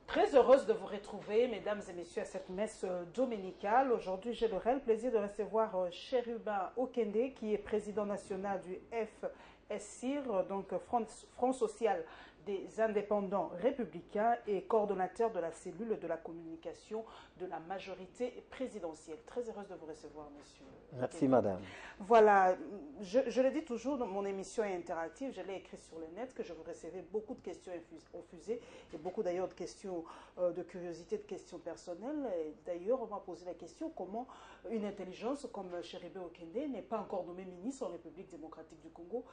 Très heureuse de vous retrouver, mesdames et messieurs, à cette messe dominicale. Aujourd'hui, j'ai le réel plaisir de recevoir Chérubin Okende, qui est président national du FSIR, donc Front Social des Indépendants Républicains, et coordonnateur de la cellule de la communication de la majorité présidentielle. Très heureuse de vous recevoir, monsieur. Merci, Okende. madame. Voilà, je le dis toujours, mon émission est interactive, je l'ai écrit sur le net, que je vous recevais beaucoup de questions infusées, et beaucoup d'ailleurs de questions de curiosité, de questions personnelles. D'ailleurs, on m'a posé la question comment une intelligence comme Chérubin Okende n'est pas encore nommée ministre en République démocratique du Congo.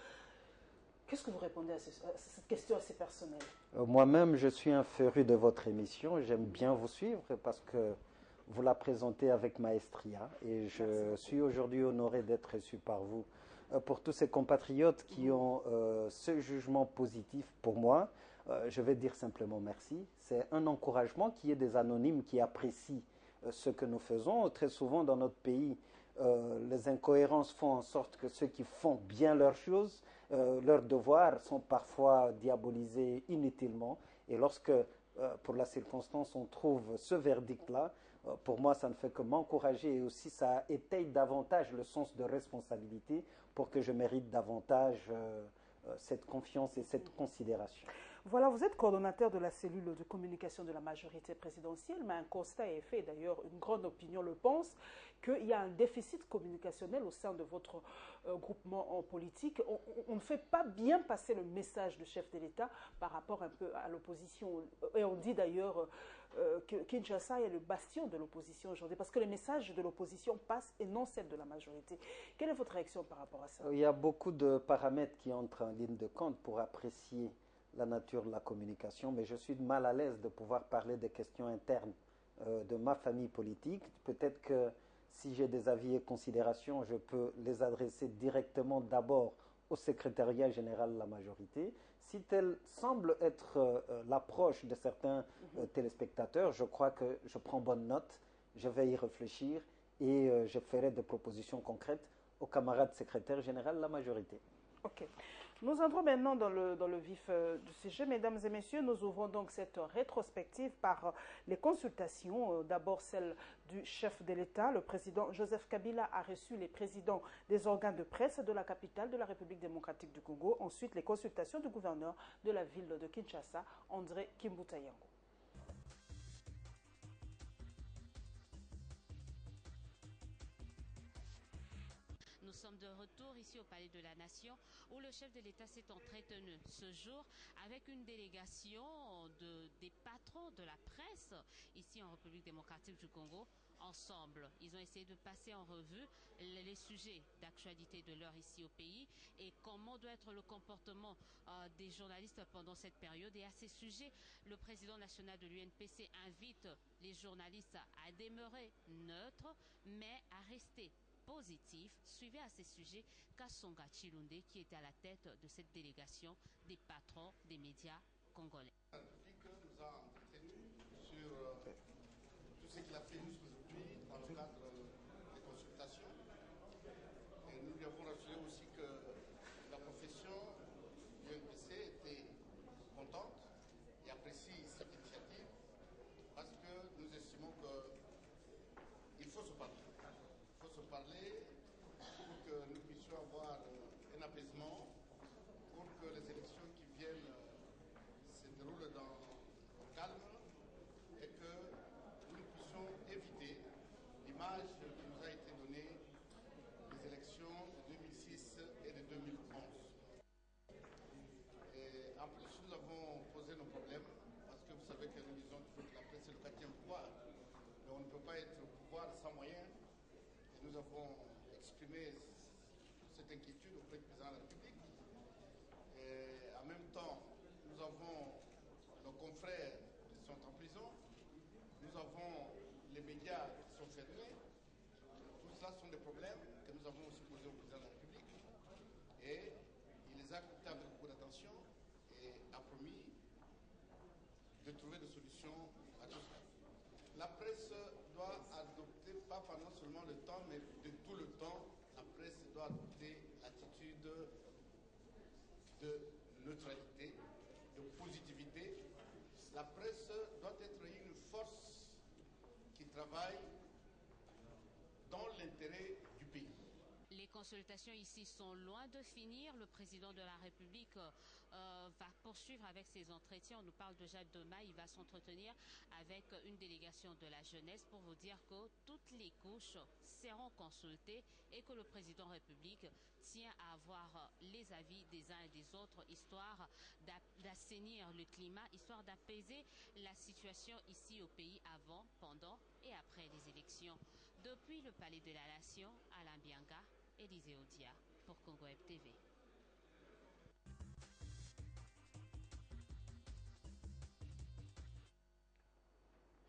Qu'est-ce que vous répondez à cette question assez personnelle? Moi-même, je suis un féru de votre émission. J'aime bien vous suivre parce que vous la présentez avec maestria. Et je suis aujourd'hui honoré d'être reçu par vous. Pour tous ces compatriotes qui ont ce jugement positif pour moi, je vais dire simplement merci. C'est un encouragement qu'il y ait des anonymes qui apprécient ce que nous faisons. Très souvent dans notre pays, les incohérences font en sorte que ceux qui font bien leurs choses, leurs devoirs, sont parfois diabolisés inutilement. Et lorsque, pour la circonstance, on trouve ce verdict-là, pour moi, ça ne fait que m'encourager et aussi ça étaye davantage le sens de responsabilité pour que je mérite davantage cette confiance et cette considération. Voilà, vous êtes coordonnateur de la cellule de communication de la majorité présidentielle, mais un constat est fait, d'ailleurs une grande opinion le pense, qu'il y a un déficit communicationnel au sein de votre groupement politique. On ne fait pas bien passer le message du chef de l'État par rapport un peu à l'opposition. Et on dit d'ailleurs que Kinshasa est le bastion de l'opposition aujourd'hui, parce que les messages de l'opposition passent et non celles de la majorité. Quelle est votre réaction par rapport à ça? Il y a beaucoup de paramètres qui entrent en ligne de compte pour apprécier la nature de la communication, mais je suis mal à l'aise de pouvoir parler des questions internes de ma famille politique. Peut-être que si j'ai des avis et considérations, je peux les adresser directement d'abord au secrétariat général de la majorité. Si telle semble être l'approche de certains téléspectateurs, je crois que je prends bonne note, je vais y réfléchir et je ferai des propositions concrètes aux camarades secrétaires généraux de la majorité. Ok. Nous entrons maintenant dans le vif du sujet. Mesdames et messieurs, nous ouvrons donc cette rétrospective par les consultations. D'abord celle du chef de l'État. Le président Joseph Kabila a reçu les présidents des organes de presse de la capitale de la République démocratique du Congo. Ensuite, les consultations du gouverneur de la ville de Kinshasa, André Kimbutayango. Nous sommes de retour ici au Palais de la Nation où le chef de l'État s'est entretenu ce jour avec une délégation des patrons de la presse ici en République démocratique du Congo. Ensemble, ils ont essayé de passer en revue les sujets d'actualité de l'heure ici au pays et comment doit être le comportement des journalistes pendant cette période. Et à ces sujets, le président national de l'UNPC invite les journalistes à demeurer neutres mais à rester positif. Suivez à ces sujets Kassonga Chilunde qui était à la tête de cette délégation des patrons des médias congolais. La République nous a entretenu sur tout ce qu'il a fait jusqu'aujourd'hui dans le cadre des consultations. Et nous lui avons rassuré aussi que la profession du NPC était contente et apprécie cette initiative parce que nous estimons qu'il faut se parler. Il faut se parler pour que nous puissions avoir un apaisement, pour que les élections qui viennent se déroulent dans le calme et que nous puissions éviter l'image qui nous a été donnée des élections de 2006 et de 2011. Et en plus, nous avons posé nos problèmes parce que vous savez que nous disons toujours que la presse est le quatrième pouvoir, mais on ne peut pas être au pouvoir sans moyens. Et nous avons exprimé cette inquiétude auprès du président de la République. Et en même temps, nous avons nos confrères qui sont en prison, nous avons les médias qui sont fermés. Tout cela sont des problèmes que nous avons aussi posés au président de la République. Et il les a écoutés avec beaucoup d'attention et a promis de trouver des solutions à tout cela. La presse doit adopter, pas pendant seulement le temps, mais de tout le temps, la presse doit adopter l'attitude de neutralité, de positivité. La presse doit être travaille dans l'intérêt du pays. Les consultations ici sont loin de finir. Le président de la République va poursuivre avec ses entretiens. On nous parle déjà demain. Il va s'entretenir avec une délégation de la jeunesse pour vous dire que toutes les couches seront consultées et que le président de la République tient à avoir les avis des uns et des autres, histoire d'assainir le climat, histoire d'apaiser la situation ici au pays avant, pendant et après les élections. Depuis le Palais de la Nation, Alain Bianga, Élisée Odia pour Congo Web TV.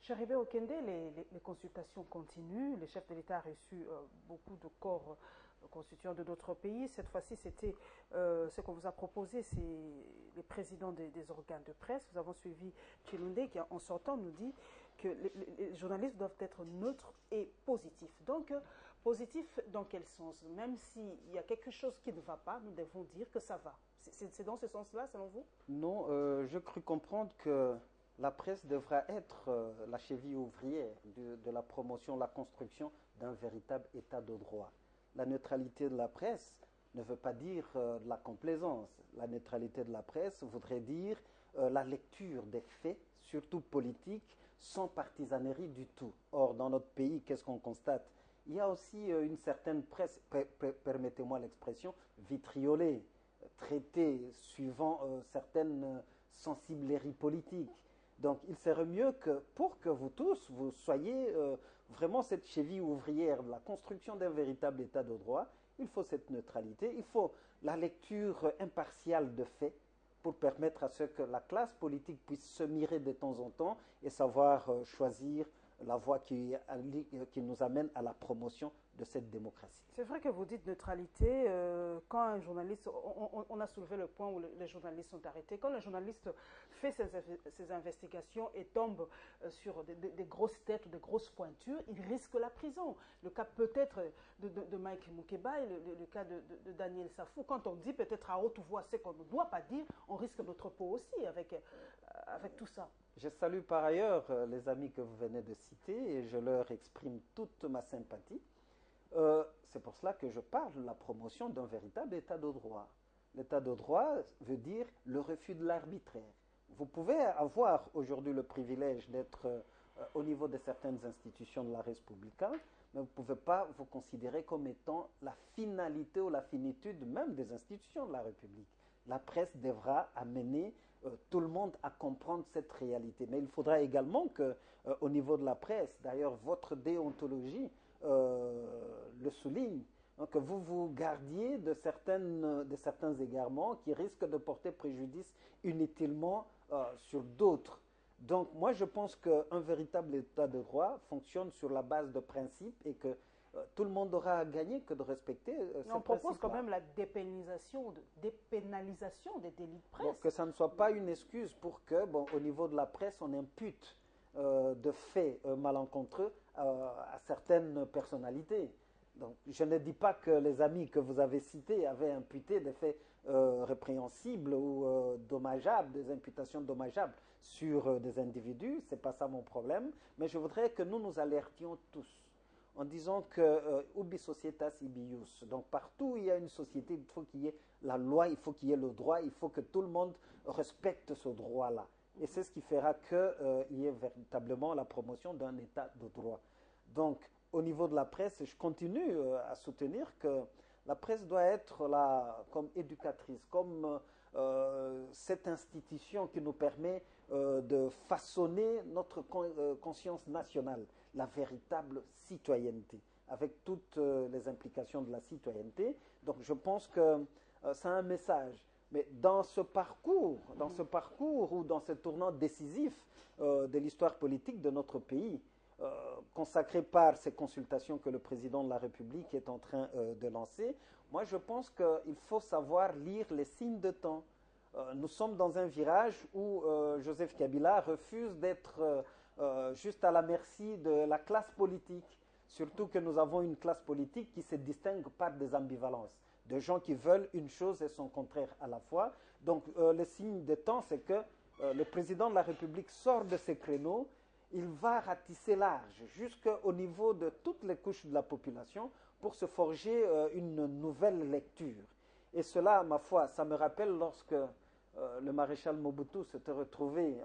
Charibé Okende, les consultations continuent. Le chef de l'État a reçu beaucoup de corps constituants de d'autres pays. Cette fois-ci, c'était ce qu'on vous a proposé, c'est les présidents des organes de presse. Nous avons suivi Chilunde qui, en sortant, nous dit que les journalistes doivent être neutres et positifs. Donc, positif dans quel sens? Même s'il y a quelque chose qui ne va pas, nous devons dire que ça va. C'est dans ce sens-là, selon vous? Non, je crus comprendre que la presse devra être la cheville ouvrière de la promotion, la construction d'un véritable état de droit. La neutralité de la presse ne veut pas dire de la complaisance. La neutralité de la presse voudrait dire la lecture des faits, surtout politiques, sans partisanerie du tout. Or, dans notre pays, qu'est-ce qu'on constate? Il y a aussi une certaine presse, permettez-moi l'expression, vitriolée, traitée suivant certaines sensibleries politiques. Donc, il serait mieux que, pour que vous tous, vous soyez vraiment cette cheville ouvrière de la construction d'un véritable état de droit, il faut cette neutralité, il faut la lecture impartiale de faits pour permettre à ce que la classe politique puisse se mirer de temps en temps et savoir choisir la voie qui nous amène à la promotion de cette démocratie. C'est vrai que vous dites neutralité. Quand un journaliste, on a soulevé le point où les journalistes sont arrêtés. Quand le journaliste fait ses investigations et tombe sur des grosses têtes ou des grosses pointures, il risque la prison. Le cas peut-être de Mike Mukeba et le cas de Daniel Safou. Quand on dit peut-être à haute voix ce qu'on ne doit pas dire, on risque notre peau aussi avec tout ça. Je salue par ailleurs les amis que vous venez de citer et je leur exprime toute ma sympathie. C'est pour cela que je parle de la promotion d'un véritable état de droit. L'état de droit veut dire le refus de l'arbitraire. Vous pouvez avoir aujourd'hui le privilège d'être au niveau de certaines institutions de la République, mais vous ne pouvez pas vous considérer comme étant la finalité ou la finitude même des institutions de la République. La presse devra amener tout le monde à comprendre cette réalité. Mais il faudra également qu'au niveau de la presse, d'ailleurs votre déontologie le souligne, hein, que vous vous gardiez de certains égarements qui risquent de porter préjudice inutilement sur d'autres. Donc moi je pense qu'un véritable état de droit fonctionne sur la base de principes et que tout le monde aura à gagner que de respecter ces On propose quand même la dépénalisation des délits de presse. Bon, que ça ne soit pas une excuse pour que, au niveau de la presse, on impute de faits malencontreux à certaines personnalités. Donc, je ne dis pas que les amis que vous avez cités avaient imputé des faits répréhensibles ou dommageables, des imputations dommageables sur des individus, ce n'est pas ça mon problème, mais je voudrais que nous nous alertions tous en disant que ubi societas ibi ius, donc partout où il y a une société, il faut qu'il y ait la loi, il faut qu'il y ait le droit, il faut que tout le monde respecte ce droit-là. Et c'est ce qui fera qu'il y ait véritablement la promotion d'un état de droit. Donc, au niveau de la presse, je continue à soutenir que la presse doit être là comme éducatrice, comme cette institution qui nous permet de façonner notre conscience nationale, la véritable citoyenneté, avec toutes les implications de la citoyenneté. Donc je pense que c'est un message. Mais dans ce parcours ou dans ce tournant décisif de l'histoire politique de notre pays, consacré par ces consultations que le président de la République est en train de lancer, moi je pense qu'il faut savoir lire les signes de temps. Nous sommes dans un virage où Joseph Kabila refuse d'être juste à la merci de la classe politique, surtout que nous avons une classe politique qui se distingue par des ambivalences, de gens qui veulent une chose et son contraire à la fois. Donc le signe de temps, c'est que le président de la République sort de ses créneaux il va ratisser large jusqu'au niveau de toutes les couches de la population pour se forger une nouvelle lecture. Et cela, ma foi, ça me rappelle lorsque le maréchal Mobutu s'était retrouvé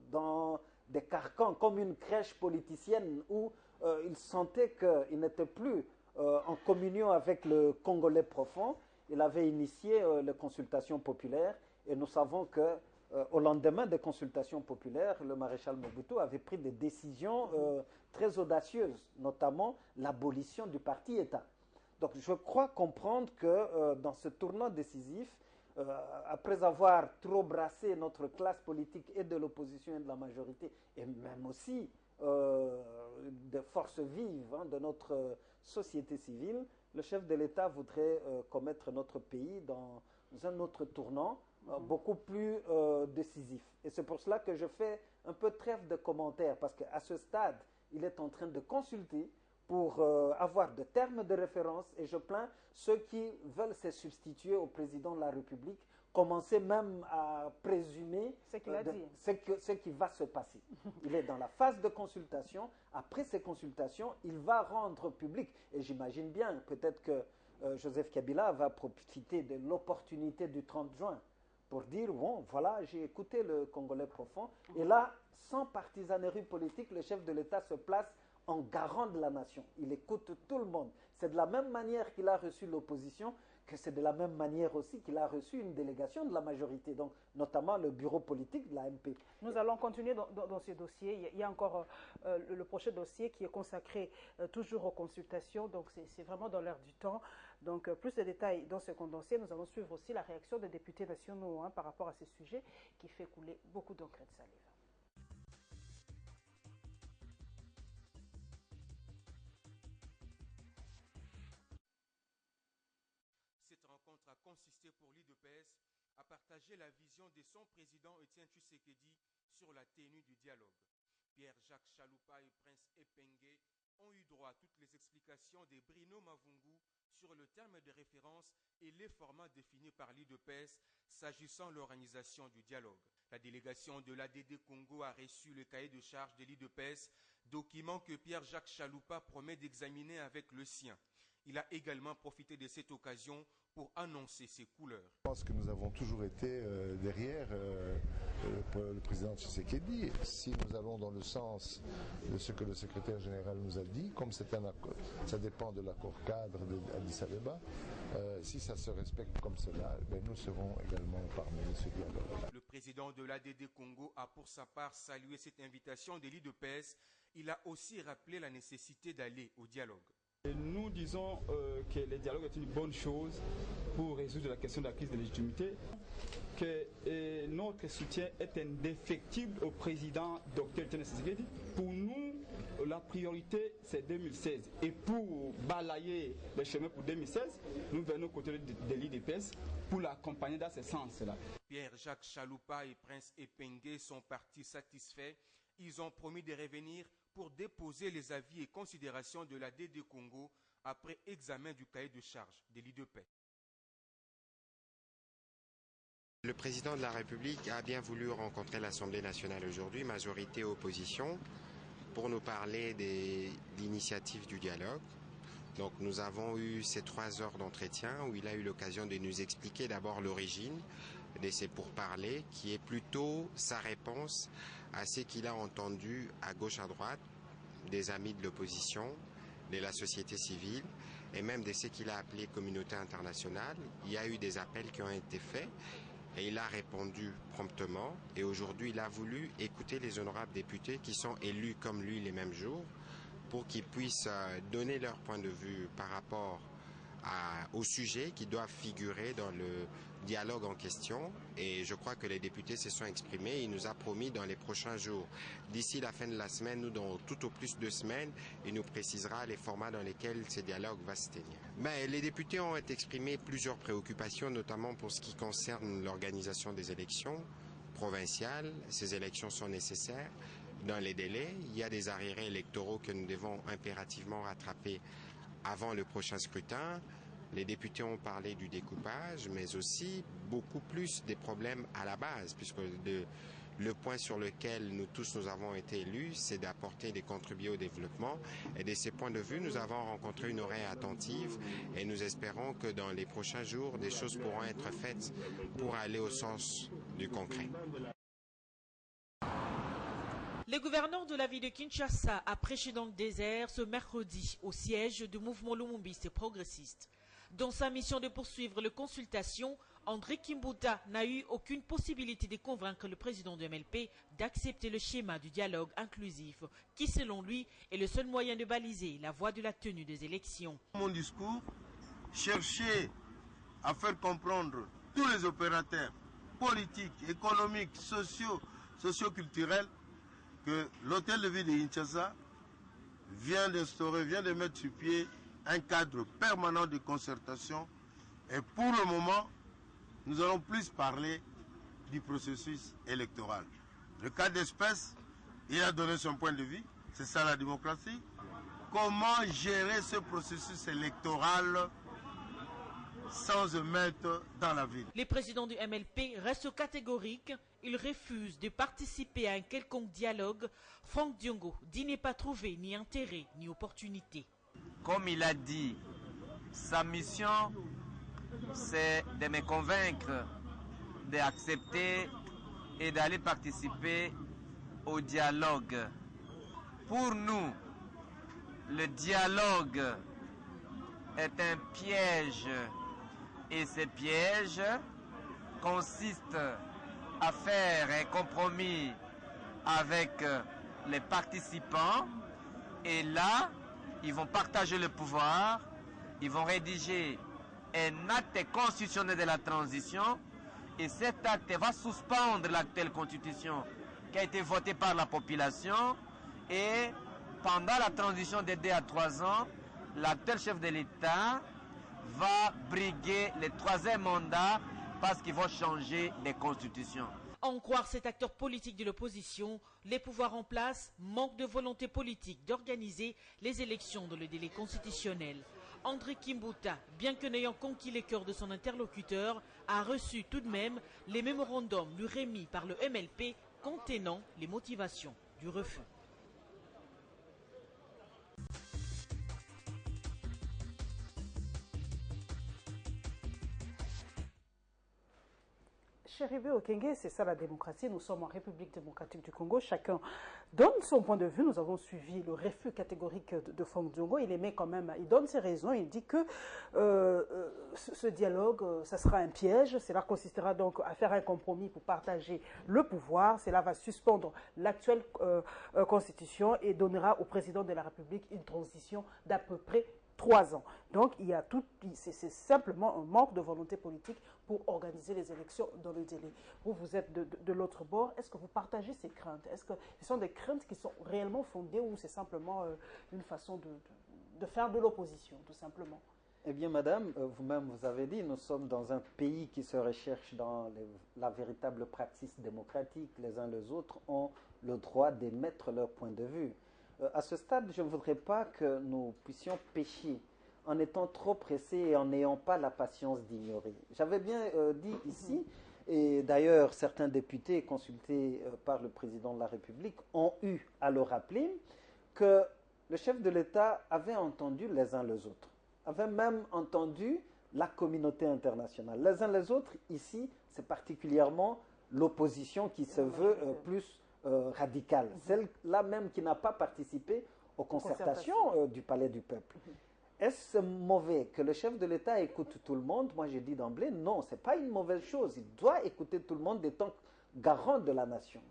dans des carcans comme une crèche politicienne où il sentait qu'il n'était plus en communion avec le Congolais profond. Il avait initié les consultations populaires et nous savons que au lendemain des consultations populaires, le maréchal Mobutu avait pris des décisions très audacieuses, notamment l'abolition du parti-État. Donc je crois comprendre que dans ce tournant décisif, après avoir trop brassé notre classe politique et de l'opposition et de la majorité, et même aussi des forces vives de notre société civile, le chef de l'État voudrait commettre notre pays dans un autre tournant beaucoup plus décisif. Et c'est pour cela que je fais un peu trêve de commentaires, parce qu'à ce stade, il est en train de consulter pour avoir de termes de référence, et je plains ceux qui veulent se substituer au président de la République, commencer même à présumer ce qui va se passer. Il est dans la phase de consultation. Après ces consultations, il va rendre public, et j'imagine bien, peut-être que Joseph Kabila va profiter de l'opportunité du 30 juin pour dire, bon, voilà, j'ai écouté le Congolais profond, et là, sans partisanerie politique, le chef de l'État se place en garant de la nation. Il écoute tout le monde. C'est de la même manière qu'il a reçu l'opposition, que c'est de la même manière aussi qu'il a reçu une délégation de la majorité, donc notamment le bureau politique de la MP. Nous allons continuer dans ce dossier. Il y a encore le prochain dossier qui est consacré toujours aux consultations, donc c'est vraiment dans l'air du temps. Donc plus de détails dans ce condensé. Nous allons suivre aussi la réaction des députés nationaux par rapport à ces sujets qui fait couler beaucoup d'encre de salive. A consisté pour l'UDPS à partager la vision de son président Étienne Tshisekedi sur la tenue du dialogue. Pierre-Jacques Chaloupa et Prince Epengue ont eu droit à toutes les explications de Bruno Mavungu sur le terme de référence et les formats définis par l'UDPS s'agissant de l'organisation du dialogue. La délégation de l'ADD Congo a reçu le cahier de charge de l'UDPS, document que Pierre-Jacques Chaloupa promet d'examiner avec le sien. Il a également profité de cette occasion pour annoncer ses couleurs. Je pense que nous avons toujours été derrière le président Tshisekedi. Si nous allons dans le sens de ce que le secrétaire général nous a dit, comme c'est un accord, ça dépend de l'accord cadre d'Addis Abeba, si ça se respecte comme cela, nous serons également parmi ce dialogue. Le président de l'ADD Congo a pour sa part salué cette invitation de l'UDPS. Il a aussi rappelé la nécessité d'aller au dialogue. Et nous disons que le dialogue est une bonne chose pour résoudre la question de la crise de légitimité, que notre soutien est indéfectible au président Dr Etienne Tshisekedi. Pour nous, la priorité c'est 2016. Et pour balayer le chemin pour 2016, nous venons aux côtés de l'IDPS pour l'accompagner dans ce sens-là. Pierre-Jacques Chaloupa et Prince Epengue sont partis satisfaits. Ils ont promis de revenir pour déposer les avis et considérations de l'ADD Congo après examen du cahier de charge de l'IDPS. Le président de la République a bien voulu rencontrer l'Assemblée nationale aujourd'hui, majorité opposition, pour nous parler des initiatives du dialogue. Donc nous avons eu ces 3 heures d'entretien où il a eu l'occasion de nous expliquer d'abord l'origine de ces pourparlers, qui est plutôt sa réponse à ce qu'il a entendu à gauche à droite des amis de l'opposition, de la société civile et même de ce qu'il a appelé communauté internationale. Il y a eu des appels qui ont été faits et il a répondu promptement, et aujourd'hui il a voulu écouter les honorables députés qui sont élus comme lui les mêmes jours pour qu'ils puissent donner leur point de vue par rapport aux sujets qui doivent figurer dans le dialogue en question. Et je crois que les députés se sont exprimés. Il nous a promis dans les prochains jours, d'ici la fin de la semaine ou dans tout au plus 2 semaines, il nous précisera les formats dans lesquels ce dialogue va se tenir. Les députés ont exprimé plusieurs préoccupations, notamment pour ce qui concerne l'organisation des élections provinciales. Ces élections sont nécessaires dans les délais. Il y a des arriérés électoraux que nous devons impérativement rattraper avant le prochain scrutin. Les députés ont parlé du découpage, mais aussi beaucoup plus des problèmes à la base, puisque le point sur lequel nous tous nous avons été élus, c'est d'apporter et de contribuer au développement. Et de ces points de vue, nous avons rencontré une oreille attentive et nous espérons que dans les prochains jours, des choses pourront être faites pour aller au sens du concret. Le gouverneur de la ville de Kinshasa a prêché dans le désert ce mercredi au siège du mouvement lumumbiste et progressiste. Dans sa mission de poursuivre les consultations, André Kimbuta n'a eu aucune possibilité de convaincre le président du MLP d'accepter le schéma du dialogue inclusif qui, selon lui, est le seul moyen de baliser la voie de la tenue des élections. Mon discours cherchait à faire comprendre tous les opérateurs politiques, économiques, socioculturels que l'hôtel de ville de Kinshasa vient de mettre sur pied un cadre permanent de concertation. Et pour le moment, nous allons plus parler du processus électoral. Le cas d'espèce, il a donné son point de vue, c'est ça la démocratie. Comment gérer ce processus électoral sans se mettre dans la ville? Les présidents du MLP restent catégoriques. Ils refusent de participer à un quelconque dialogue. Franck Diongo dit n'est pas trouvé ni intérêt ni opportunité. Comme il a dit, sa mission, c'est de me convaincre d'accepter et d'aller participer au dialogue. Pour nous, le dialogue est un piège et ce piège consiste à faire un compromis avec les participants et là, ils vont partager le pouvoir, ils vont rédiger un acte constitutionnel de la transition et cet acte va suspendre l'actuelle constitution qui a été votée par la population et pendant la transition de 2 à 3 ans, l'actuel chef de l'État va briguer le 3e mandat parce qu'ils vont changer de constitution. En croire cet acteur politique de l'opposition, les pouvoirs en place manquent de volonté politique d'organiser les élections dans le délai constitutionnel. André Kimbuta, bien que n'ayant conquis les cœurs de son interlocuteur, a reçu tout de même les mémorandums lui remis par le MLP contenant les motivations du refus. Chéribé Okenge, c'est ça la démocratie. Nous sommes en République démocratique du Congo. Chacun donne son point de vue. Nous avons suivi le refus catégorique de Franck Diongo. Il émet quand même, il donne ses raisons. Il dit que ce dialogue, ça sera un piège. Cela consistera donc à faire un compromis pour partager le pouvoir. Cela va suspendre l'actuelle constitution et donnera au président de la République une transition d'à peu près 3 ans. Donc, il y a tout, c'est simplement un manque de volonté politique pour organiser les élections dans le délai. Vous êtes de l'autre bord. Est-ce que vous partagez ces craintes? Est-ce que ce sont des craintes qui sont réellement fondées ou c'est simplement une façon de faire de l'opposition, tout simplement? Eh bien, madame, vous-même, vous avez dit, nous sommes dans un pays qui se recherche dans la véritable pratique démocratique. Les uns les autres ont le droit d'émettre leur point de vue. À ce stade, je ne voudrais pas que nous puissions pécher en étant trop pressés et en n'ayant pas la patience d'ignorer. J'avais bien dit ici, et d'ailleurs certains députés consultés par le président de la République ont eu à le rappeler, que le chef de l'État avait entendu les uns les autres, avait même entendu la communauté internationale. Les uns les autres, ici, c'est particulièrement l'opposition qui se veut plus radicale, celle-là même qui n'a pas participé aux concertations du Palais du Peuple. Est-ce mauvais que le chef de l'État écoute tout le monde? Moi, j'ai dit d'emblée, non, ce n'est pas une mauvaise chose. Il doit écouter tout le monde étant garant de la nation.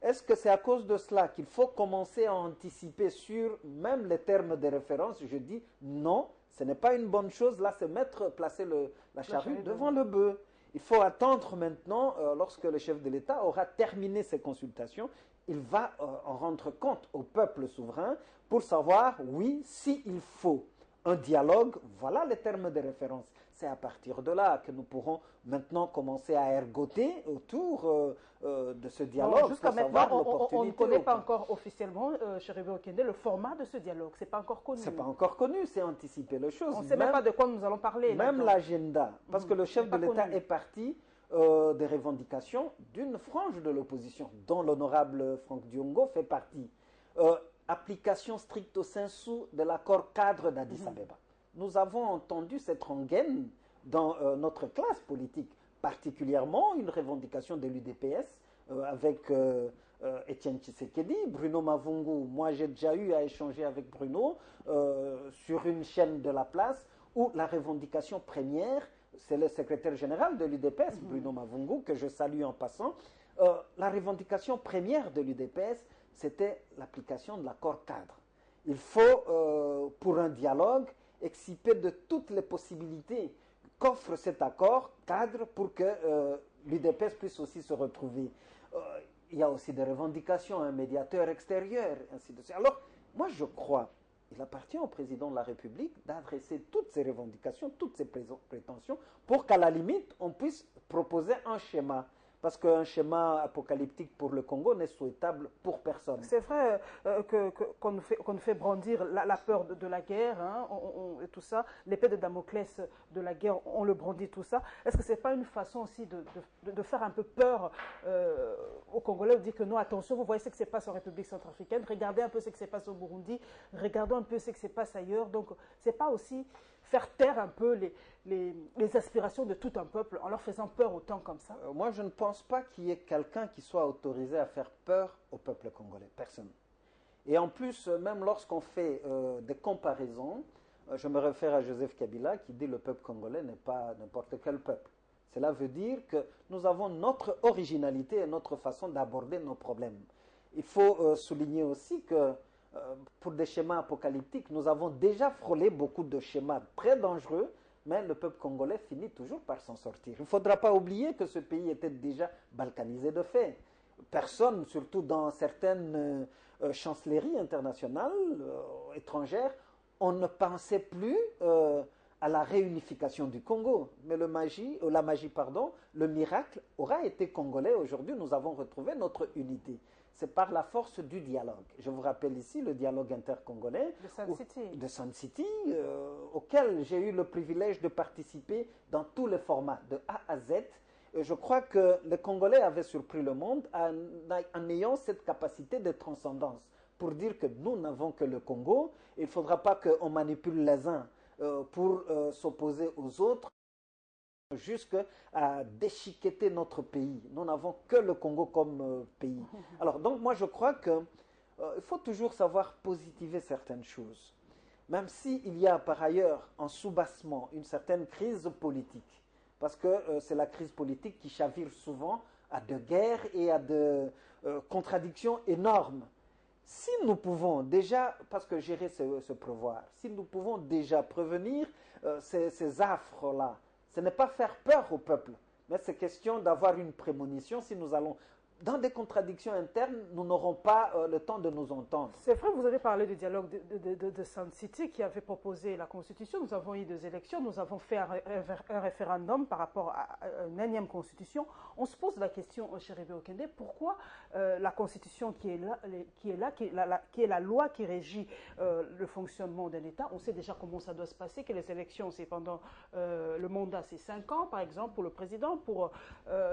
Est-ce que c'est à cause de cela qu'il faut commencer à anticiper sur même les termes de référence? Je dis non, ce n'est pas une bonne chose. Là, c'est placer la charrue devant le bœuf. Il faut attendre maintenant, lorsque le chef de l'État aura terminé ses consultations, il va en rendre compte au peuple souverain pour savoir, oui, s'il faut un dialogue, voilà les termes de référence. C'est à partir de là que nous pourrons maintenant commencer à ergoter autour de ce dialogue. Jusqu'à maintenant, on ne connaît pas encore officiellement, Chéribé Okenge, le format de ce dialogue. Ce n'est pas encore connu. Ce n'est pas encore connu, c'est anticiper les choses. On ne sait même pas de quoi nous allons parler. Même l'agenda, parce que le chef de l'État est parti des revendications d'une frange de l'opposition, dont l'honorable Franck Diongo fait partie. Application stricto sensu de l'accord cadre d'Addis Abeba. Nous avons entendu cette rengaine dans notre classe politique, particulièrement une revendication de l'UDPS avec Etienne Tshisekedi, Bruno Mavungu. Moi, j'ai déjà eu à échanger avec Bruno sur une chaîne de la place où la revendication première, c'est le secrétaire général de l'UDPS, Bruno Mavungu, que je salue en passant. La revendication première de l'UDPS, c'était l'application de l'accord cadre. Il faut, pour un dialogue, exciper de toutes les possibilités qu'offre cet accord cadre pour que l'UDPS puisse aussi se retrouver. Il y a aussi des revendications, un médiateur extérieur, ainsi de suite. Alors, moi je crois, il appartient au président de la République d'adresser toutes ces revendications, toutes ces prétentions, pour qu'à la limite, on puisse proposer un schéma. Parce qu'un schéma apocalyptique pour le Congo n'est souhaitable pour personne. C'est vrai qu'on nous fait brandir la peur de la guerre, hein, et tout ça, l'épée de Damoclès de la guerre, on le brandit, tout ça. Est-ce que ce n'est pas une façon aussi de faire un peu peur aux Congolais, de dire que non, attention, vous voyez ce qui se passe en République centrafricaine, regardez un peu ce qui se passe au Burundi, regardons un peu ce qui se passe ailleurs. Donc, ce n'est pas aussi faire taire un peu les aspirations de tout un peuple en leur faisant peur autant comme ça? Moi, je ne pense pas qu'il y ait quelqu'un qui soit autorisé à faire peur au peuple congolais. Personne. Et en plus, même lorsqu'on fait des comparaisons, je me réfère à Joseph Kabila qui dit que le peuple congolais n'est pas n'importe quel peuple. Cela veut dire que nous avons notre originalité et notre façon d'aborder nos problèmes. Il faut souligner aussi que pour des schémas apocalyptiques, nous avons déjà frôlé beaucoup de schémas très dangereux, mais le peuple congolais finit toujours par s'en sortir. Il ne faudra pas oublier que ce pays était déjà balkanisé de fait. Personne, surtout dans certaines chancelleries internationales, étrangères, on ne pensait plus à la réunification du Congo. Mais le miracle aura été congolais. Aujourd'hui, nous avons retrouvé notre unité. C'est par la force du dialogue. Je vous rappelle ici le dialogue intercongolais de Sun City, auquel j'ai eu le privilège de participer dans tous les formats, de A à Z. Et je crois que les Congolais avaient surpris le monde en ayant cette capacité de transcendance pour dire que nous n'avons que le Congo. Il ne faudra pas qu'on manipule les uns pour s'opposer aux autres, jusqu'à déchiqueter notre pays. Nous n'avons que le Congo comme pays. Alors, donc, moi, je crois qu'il faut toujours savoir positiver certaines choses. Même s'il y a par ailleurs en sous-bassement une certaine crise politique. Parce que c'est la crise politique qui chavire souvent à de guerres et à de contradictions énormes. Si nous pouvons déjà, parce que gérer ce pouvoir, si nous pouvons déjà prévenir ces affres-là, ce n'est pas faire peur au peuple, mais c'est question d'avoir une prémonition. Si nous allons dans des contradictions internes, nous n'aurons pas le temps de nous entendre. C'est vrai, vous avez parlé du dialogue de Sun City qui avait proposé la Constitution. Nous avons eu des élections, nous avons fait un référendum par rapport à une énième Constitution. On se pose la question, Chéribé Okende, pourquoi la Constitution qui est la loi qui régit le fonctionnement d'un État, on sait déjà comment ça doit se passer, que les élections, c'est pendant le mandat, c'est 5 ans, par exemple, pour le président, pour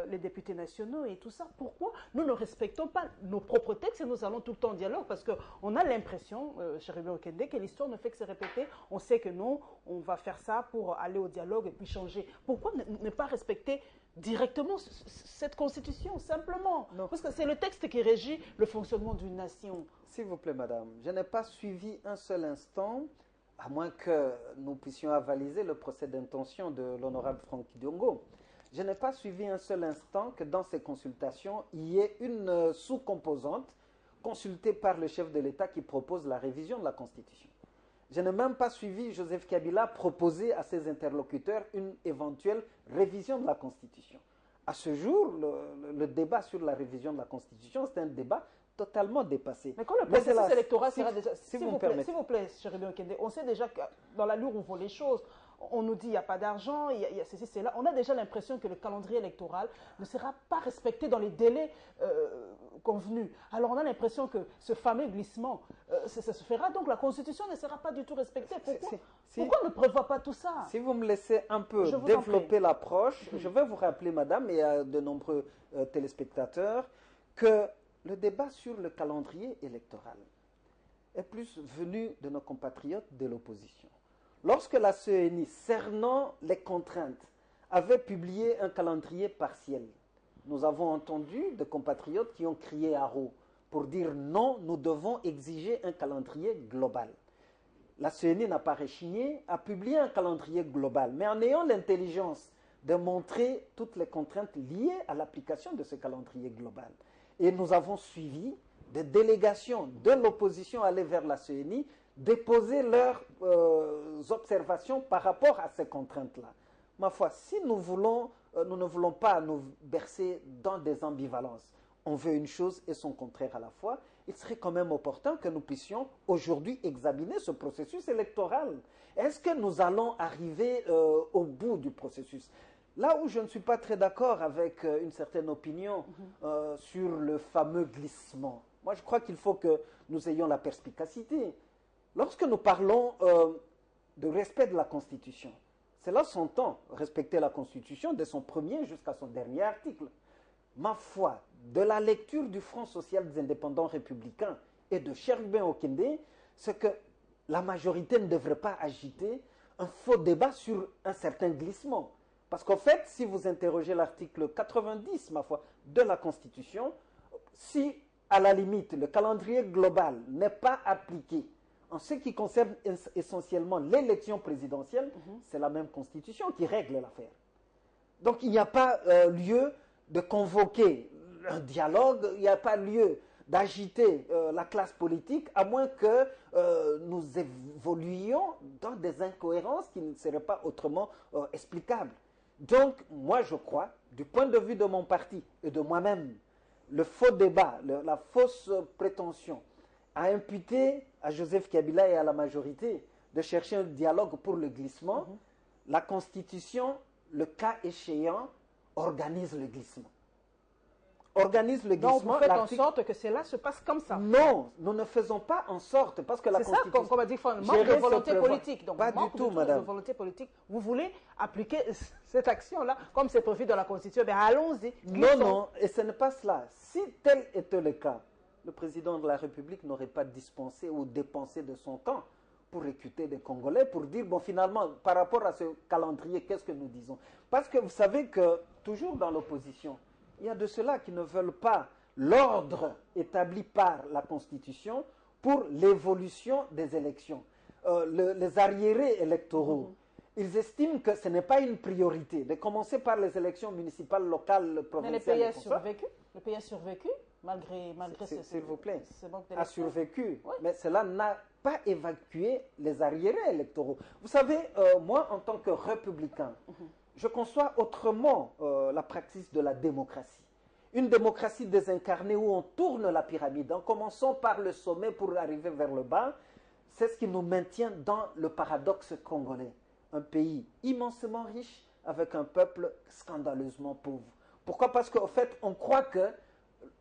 les députés nationaux et tout ça. Pourquoi nous ne respectons pas nos propres textes et nous allons tout le temps en dialogue? Parce qu'on a l'impression, Chéribé Okende, que l'histoire ne fait que se répéter. On sait que non, on va faire ça pour aller au dialogue et puis changer. Pourquoi ne pas respecter directement cette Constitution, simplement? Non. Parce que c'est le texte qui régit le fonctionnement d'une nation. S'il vous plaît, madame, je n'ai pas suivi un seul instant, à moins que nous puissions avaliser le procès d'intention de l'honorable Franck Diongo. Je n'ai pas suivi un seul instant que dans ces consultations, il y ait une sous-composante consultée par le chef de l'État qui propose la révision de la Constitution. Je n'ai même pas suivi Joseph Kabila proposer à ses interlocuteurs une éventuelle révision de la Constitution. À ce jour, le débat sur la révision de la Constitution, c'est un débat totalement dépassé. Mais quand le processus électoral sera déjà... S'il vous plaît, Chéribé Okende, on sait déjà que dans l'allure où vont les choses, on nous dit qu'il n'y a pas d'argent, il y a ceci, c'est là. On a déjà l'impression que le calendrier électoral ne sera pas respecté dans les délais convenu. Alors on a l'impression que ce fameux glissement, ça se fera, donc la Constitution ne sera pas du tout respectée. Pourquoi on ne prévoit pas tout ça? Si vous me laissez un peu développer l'approche, je vais vous rappeler, madame, et à de nombreux téléspectateurs, que le débat sur le calendrier électoral est plus venu de nos compatriotes de l'opposition. Lorsque la CENI, cernant les contraintes, avait publié un calendrier partiel, nous avons entendu des compatriotes qui ont crié à haut pour dire non, nous devons exiger un calendrier global. La CENI n'a pas rechigné à publier un calendrier global, mais en ayant l'intelligence de montrer toutes les contraintes liées à l'application de ce calendrier global. Et nous avons suivi des délégations de l'opposition aller vers la CENI déposer leurs observations par rapport à ces contraintes-là. Ma foi, si nous ne voulons pas nous bercer dans des ambivalences, on veut une chose et son contraire à la fois, il serait quand même opportun que nous puissions aujourd'hui examiner ce processus électoral. Est-ce que nous allons arriver au bout du processus? Là où je ne suis pas très d'accord avec une certaine opinion sur le fameux glissement, moi je crois qu'il faut que nous ayons la perspicacité. Lorsque nous parlons de respect de la Constitution, cela s'entend, respecter la Constitution de son premier jusqu'à son dernier article. Ma foi, de la lecture du Front social des indépendants républicains et de Cherubin Okende, c'est que la majorité ne devrait pas agiter un faux débat sur un certain glissement. Parce qu'en fait, si vous interrogez l'article 90, ma foi, de la Constitution, si, à la limite, le calendrier global n'est pas appliqué en ce qui concerne essentiellement l'élection présidentielle, c'est la même Constitution qui règle l'affaire. Donc il n'y a pas lieu de convoquer un dialogue, il n'y a pas lieu d'agiter la classe politique, à moins que nous évoluions dans des incohérences qui ne seraient pas autrement explicables. Donc moi je crois, du point de vue de mon parti et de moi-même, le faux débat, la fausse prétention à imputer à Joseph Kabila et à la majorité de chercher un dialogue pour le glissement, la Constitution, le cas échéant, organise le glissement. Organise le glissement. Donc vous faites en sorte que cela se passe comme ça? Non, nous ne faisons pas en sorte, parce que la Constitution... C'est ça, comme a dit Fon, manque de volonté politique. Donc, pas du tout, madame. De volonté politique. Vous voulez appliquer cette action-là, comme c'est prévu dans la Constitution, bien allons-y. Non, non, et ce n'est pas cela. Si tel était le cas, le président de la République n'aurait pas dispensé ou dépensé de son temps pour écouter des Congolais, pour dire, bon, finalement, par rapport à ce calendrier, qu'est-ce que nous disons? Parce que vous savez que, toujours dans l'opposition, il y a de ceux-là qui ne veulent pas l'ordre établi par la Constitution pour l'évolution des élections. Les arriérés électoraux, ils estiment que ce n'est pas une priorité de commencer par les élections municipales, locales, provinciales. Mais le pays a survécu. Le pays a survécu malgré s'il vous plaît, a survécu. Oui. Mais cela n'a pas évacué les arriérés électoraux. Vous savez, moi, en tant que républicain, je conçois autrement la pratique de la démocratie. Une démocratie désincarnée où on tourne la pyramide, en commençant par le sommet pour arriver vers le bas, c'est ce qui nous maintient dans le paradoxe congolais. Un pays immensément riche avec un peuple scandaleusement pauvre. Pourquoi? Parce qu'en fait, on croit que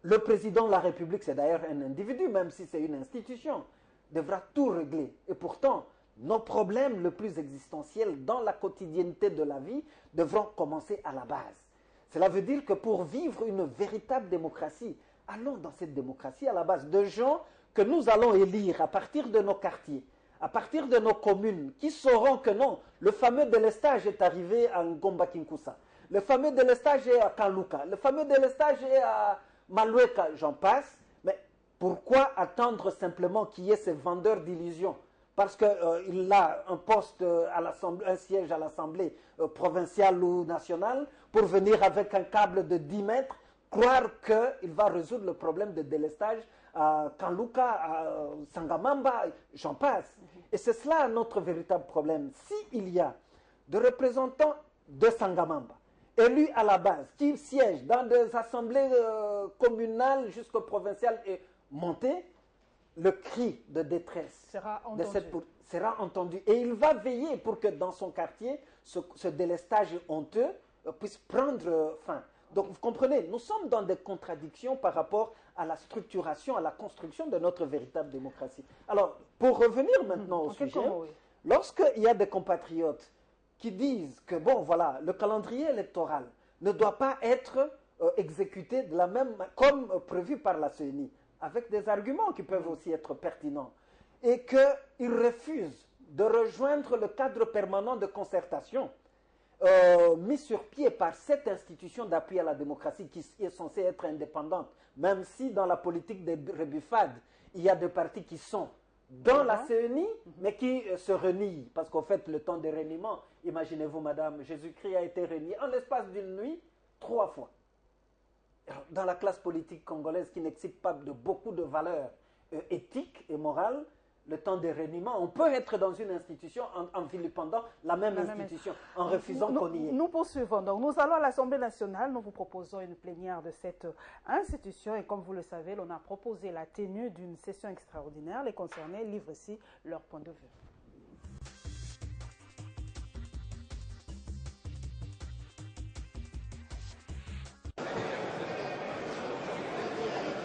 le président de la République, c'est d'ailleurs un individu, même si c'est une institution, devra tout régler. Et pourtant, nos problèmes les plus existentiels dans la quotidienneté de la vie devront commencer à la base. Cela veut dire que pour vivre une véritable démocratie, allons dans cette démocratie à la base de gens que nous allons élire à partir de nos quartiers, à partir de nos communes, qui sauront que non, le fameux délestage est arrivé à Ngomba Kinkusa, le fameux délestage est à Kanluka, le fameux délestage est à Malueka, j'en passe. Mais pourquoi attendre simplement qu'il y ait ces vendeurs d'illusions? Parce qu'il a un poste à l'Assemblée, un siège à l'Assemblée provinciale ou nationale, pour venir avec un câble de 10 mètres, croire qu'il va résoudre le problème de délestage à Kanluka, à Sangamamba, j'en passe. Et c'est cela notre véritable problème. S'il y a des représentants de Sangamamba, élus à la base, qui siègent dans des assemblées communales jusqu'au provincial et monté, le cri de détresse sera entendu. Et il va veiller pour que dans son quartier, ce délestage honteux puisse prendre fin. Donc vous comprenez, nous sommes dans des contradictions par rapport à la structuration, à la construction de notre véritable démocratie. Alors, pour revenir maintenant au sujet, lorsqu'il y a des compatriotes qui disent que, bon, voilà, le calendrier électoral ne doit pas être exécuté de la même, comme prévu par la CENI, avec des arguments qui peuvent aussi être pertinents, et qu'ils refusent de rejoindre le cadre permanent de concertation mis sur pied par cette institution d'appui à la démocratie qui est censée être indépendante, même si dans la politique des rebuffades, il y a des partis qui sont dans la CENI, mais qui se renient. Parce qu'en fait, le temps de reniement, imaginez-vous, madame, Jésus-Christ a été renié en l'espace d'une nuit 3 fois. Alors, dans la classe politique congolaise qui n'exhibe pas de beaucoup de valeurs éthiques et morales, le temps de reniement, on peut être dans une institution en vilipendant la même institution, en refusant qu'on y est. Nous poursuivons. Donc, nous allons à l'Assemblée nationale. Nous vous proposons une plénière de cette institution. Et comme vous le savez, l'on a proposé la tenue d'une session extraordinaire. Les concernés livrent ici leur point de vue.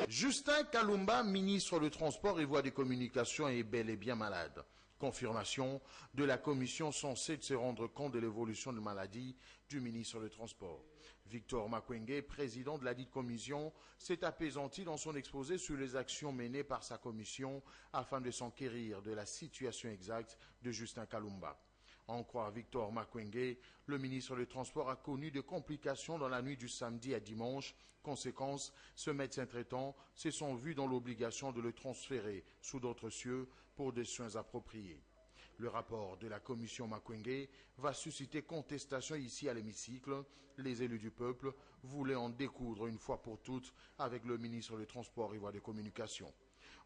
Justin Kalumba, ministre du Transport et Voies de Communication, est bel et bien malade. Confirmation de la commission censée se rendre compte de l'évolution de maladie du ministre du Transport. Victor Makwenge, président de la dite commission, s'est apaisanti dans son exposé sur les actions menées par sa commission afin de s'enquérir de la situation exacte de Justin Kalumba. En croire Victor Makwenge, le ministre du Transport a connu des complications dans la nuit du samedi à dimanche. Conséquence, ce médecin traitant se sont vus dans l'obligation de le transférer sous d'autres cieux pour des soins appropriés. Le rapport de la commission Makwenge va susciter contestation ici à l'hémicycle. Les élus du peuple voulaient en découdre une fois pour toutes avec le ministre du Transport et Voies de Communication.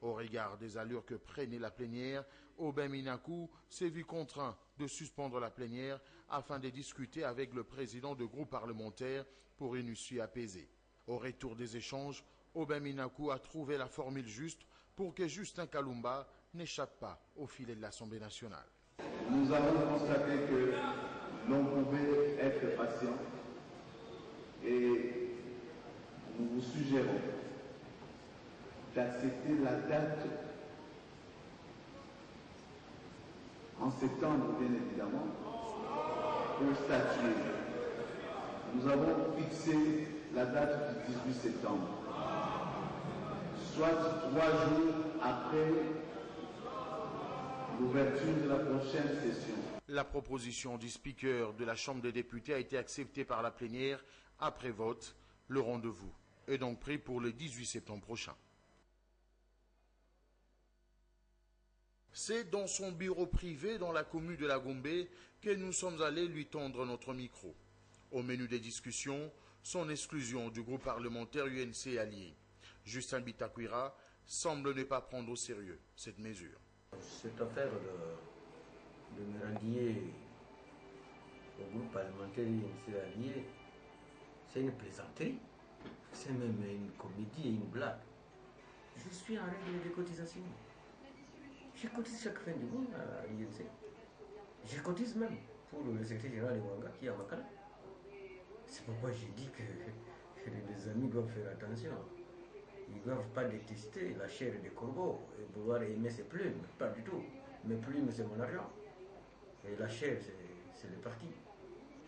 Au regard des allures que prenait la plénière, Aubin Minakou s'est vu contraint de suspendre la plénière afin de discuter avec le président du groupe parlementaire pour une issue apaisée. Au retour des échanges, Aubin Minakou a trouvé la formule juste pour que Justin Kalumba n'échappe pas au filet de l'Assemblée nationale. Nous avons constaté que l'on pouvait être patient et nous vous suggérons d'accepter la date en septembre, bien évidemment, pour statuer. Nous avons fixé la date du 18 septembre, soit 3 jours après l'ouverture de la prochaine session. La proposition du speaker de la Chambre des députés a été acceptée par la plénière. Après vote, le rendez-vous est donc pris pour le 18 septembre prochain. C'est dans son bureau privé dans la commune de la Gombe que nous sommes allés lui tendre notre micro. Au menu des discussions, son exclusion du groupe parlementaire UNC allié. Justin Bitakwira semble ne pas prendre au sérieux cette mesure. Cette affaire de me rallier au groupe parlementaire UNC allié, c'est une plaisanterie. C'est même une comédie et une blague. Je suis en règle de cotisation. Je cotise chaque fin du mois à l'INC. Je cotise même pour le secrétaire général de Wanga qui est à Makala. C'est pourquoi j'ai dit que les amis doivent faire attention. Ils ne doivent pas détester la chair des corbeaux et vouloir aimer ses plumes. Pas du tout. Mes plumes, c'est mon argent. Et la chair, c'est le parti.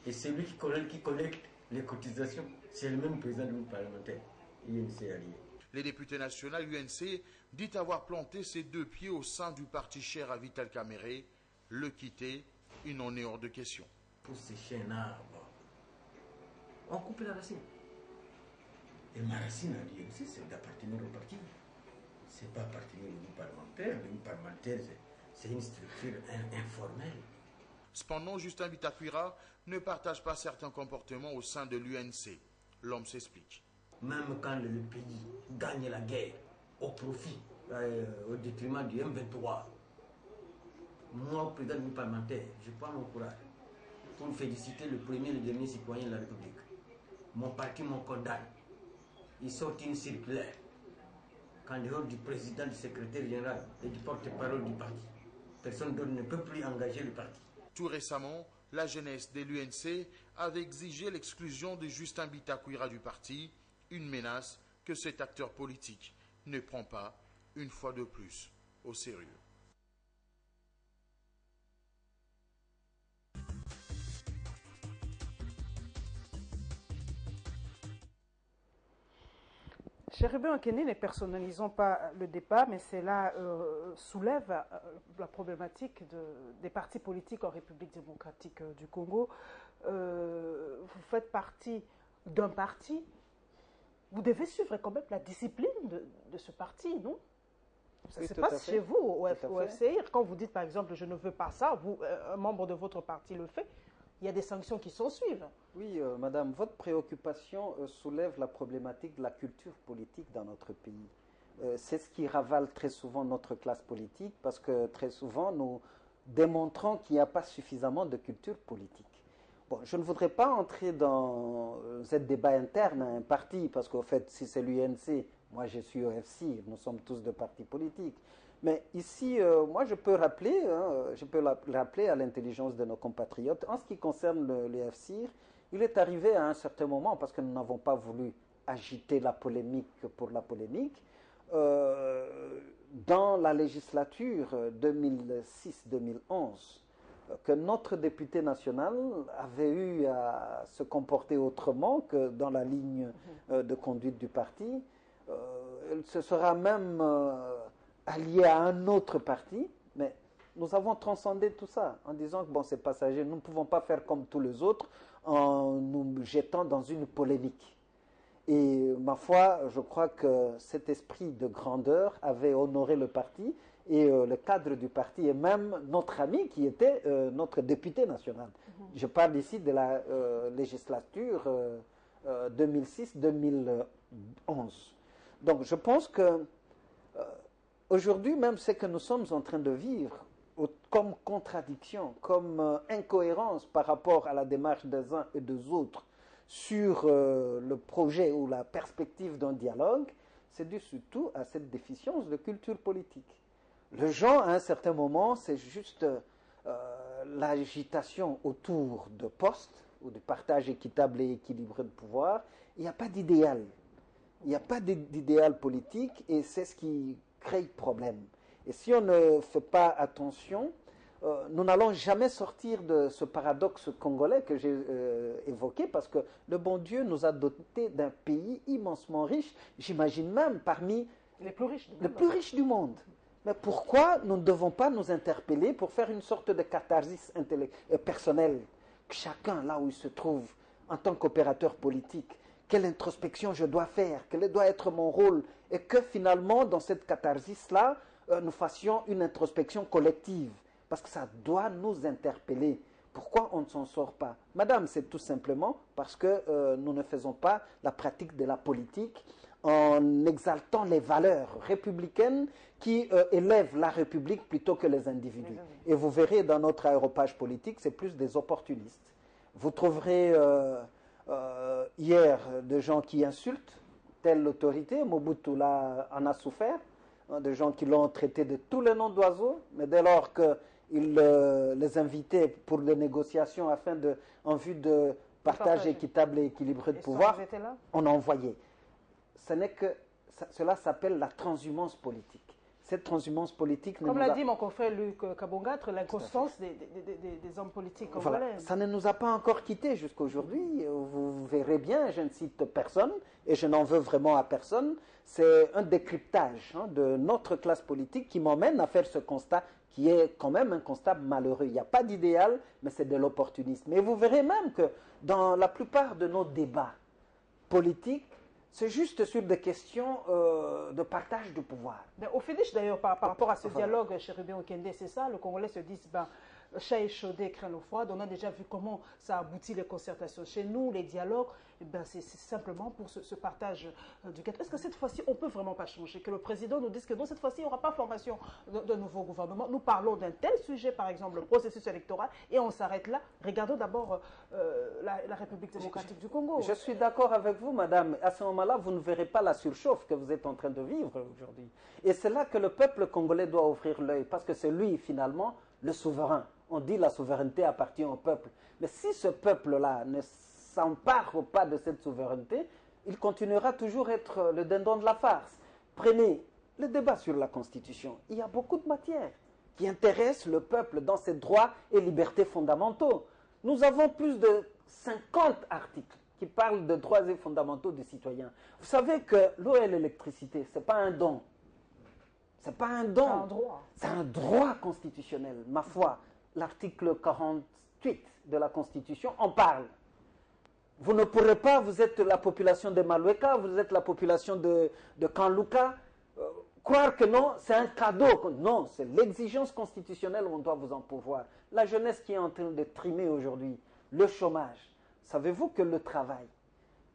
Et celui qui collecte les cotisations, c'est le même président du groupe parlementaire, UNC allié. Les députés nationaux UNC dit avoir planté ses 2 pieds au sein du parti cher à Vital Kamerhe. Le quitter, il n'en est hors de question. Pour sécher un arbre, on coupe la racine. Et ma racine à l'UNC, c'est d'appartenir au parti. C'est pas appartenir au groupe parlementaire. Le groupe parlementaire, c'est une structure informelle. Cependant, Justin Bitakwira ne partage pas certains comportements au sein de l'UNC. L'homme s'explique. Même quand le pays gagne la guerre au profit, au détriment du M23, moi, président du groupe parlementaire, je prends mon courage pour féliciter le premier et le dernier citoyen de la République. Mon parti m'en condamne. Il sort une circulaire qu'en dehors du président, du secrétaire général et du porte-parole du parti, personne d'autre ne peut plus engager le parti. Tout récemment, la jeunesse de l'UNC avait exigé l'exclusion de Justin Bitakwira du parti, une menace que cet acteur politique ne prend pas, une fois de plus, au sérieux. Chérubin Okende, ne personnalisons pas le débat, mais cela soulève la problématique des partis politiques en République démocratique du Congo. Vous faites partie d'un parti, vous devez suivre quand même la discipline de ce parti, non? Ça se passe chez vous, au FCIR. Quand vous dites par exemple, je ne veux pas ça, un membre de votre parti le fait, il y a des sanctions qui s'en suivent. Oui, madame, votre préoccupation soulève la problématique de la culture politique dans notre pays. C'est ce qui ravale très souvent notre classe politique, parce que très souvent, nous démontrons qu'il n'y a pas suffisamment de culture politique. Bon, je ne voudrais pas entrer dans ce débat interne à un parti, parce qu'au fait, si c'est l'UNC, moi je suis au FCIR, nous sommes tous de partis politiques. Mais ici, moi, je peux rappeler à l'intelligence de nos compatriotes, en ce qui concerne le FCIR, il est arrivé à un certain moment, parce que nous n'avons pas voulu agiter la polémique pour la polémique, dans la législature 2006-2011, que notre député national avait eu à se comporter autrement que dans la ligne de conduite du parti. Il se sera même allié à un autre parti, mais nous avons transcendé tout ça en disant que bon, c'est passager, nous ne pouvons pas faire comme tous les autres en nous jetant dans une polémique. Et ma foi, je crois que cet esprit de grandeur avait honoré le parti et le cadre du parti et même notre ami qui était notre député national. Je parle ici de la législature 2006-2011. Donc je pense que aujourd'hui, même ce que nous sommes en train de vivre comme contradiction, comme incohérence par rapport à la démarche des uns et des autres sur le projet ou la perspective d'un dialogue, c'est dû surtout à cette déficience de culture politique. Les gens, à un certain moment, c'est juste l'agitation autour de postes ou de partage équitable et équilibré de pouvoir. Il n'y a pas d'idéal. Il n'y a pas d'idéal politique et c'est ce qui crée problème. Et si on ne fait pas attention, nous n'allons jamais sortir de ce paradoxe congolais que j'ai évoqué, parce que le bon Dieu nous a dotés d'un pays immensement riche, j'imagine même parmi les plus riches du monde. Mais pourquoi nous ne devons pas nous interpeller pour faire une sorte de catharsis personnelle, que chacun, là où il se trouve, en tant qu'opérateur politique, quelle introspection je dois faire, quel doit être mon rôle, et que finalement, dans cette catharsis-là, nous fassions une introspection collective, parce que ça doit nous interpeller. Pourquoi on ne s'en sort pas? Madame, c'est tout simplement parce que nous ne faisons pas la pratique de la politique en exaltant les valeurs républicaines qui élèvent la République plutôt que les individus. Et vous verrez dans notre aéropage politique, c'est plus des opportunistes. Vous trouverez hier des gens qui insultent telle autorité, Mobutu là, en a souffert, des gens qui l'ont traité de tous les noms d'oiseaux, mais dès lors qu'il les invitait pour les négociations en vue de partage équitable et équilibré de pouvoir, on a envoyé. Cela s'appelle la transhumance politique. Cette transhumance politique... Comme l'a dit mon confrère Luc Kabongattre, l'inconstance des hommes politiques congolais. Voilà. Ça ne nous a pas encore quittés jusqu'à aujourd'hui. Vous verrez bien, je ne cite personne, et je n'en veux vraiment à personne. C'est un décryptage de notre classe politique qui m'emmène à faire ce constat qui est quand même un constat malheureux. Il n'y a pas d'idéal, mais c'est de l'opportunisme. Et vous verrez même que dans la plupart de nos débats politiques, c'est juste sur des questions de partage du pouvoir. Mais au finish, d'ailleurs, par rapport à ce dialogue, Chérubin Okende, c'est ça, le Congolais se dit, chat échaudé craint l'eau froide. On a déjà vu comment ça aboutit les concertations chez nous, les dialogues. eh ben, c'est simplement pour ce partage du gâteau. Est-ce que cette fois-ci, on ne peut vraiment pas changer? Que le président nous dise que non, cette fois-ci, il n'y aura pas formation d'un nouveau gouvernement. Nous parlons d'un tel sujet, par exemple, le processus électoral, et on s'arrête là. Regardons d'abord la République démocratique du Congo. Je suis d'accord avec vous, madame. À ce moment-là, vous ne verrez pas la surchauffe que vous êtes en train de vivre aujourd'hui. Et c'est là que le peuple congolais doit ouvrir l'œil, parce que c'est lui, finalement, le souverain. On dit la souveraineté appartient au peuple. Mais si ce peuple-là ne s'empare pas de cette souveraineté, il continuera toujours à être le dindon de la farce. Prenez le débat sur la Constitution. Il y a beaucoup de matières qui intéressent le peuple dans ses droits et libertés fondamentaux. Nous avons plus de 50 articles qui parlent de droits et fondamentaux des citoyens. Vous savez que l'eau et l'électricité, ce n'est pas un don. Ce n'est pas un don. C'est un droit. C'est un droit constitutionnel, ma foi. L'article 48 de la Constitution en parle. Vous ne pourrez pas, vous êtes la population de Maloueka, vous êtes la population de Kanlouka, croire que non, c'est un cadeau. Non, c'est l'exigence constitutionnelle où on doit vous en pourvoir. La jeunesse qui est en train de trimer aujourd'hui, le chômage. Savez-vous que le travail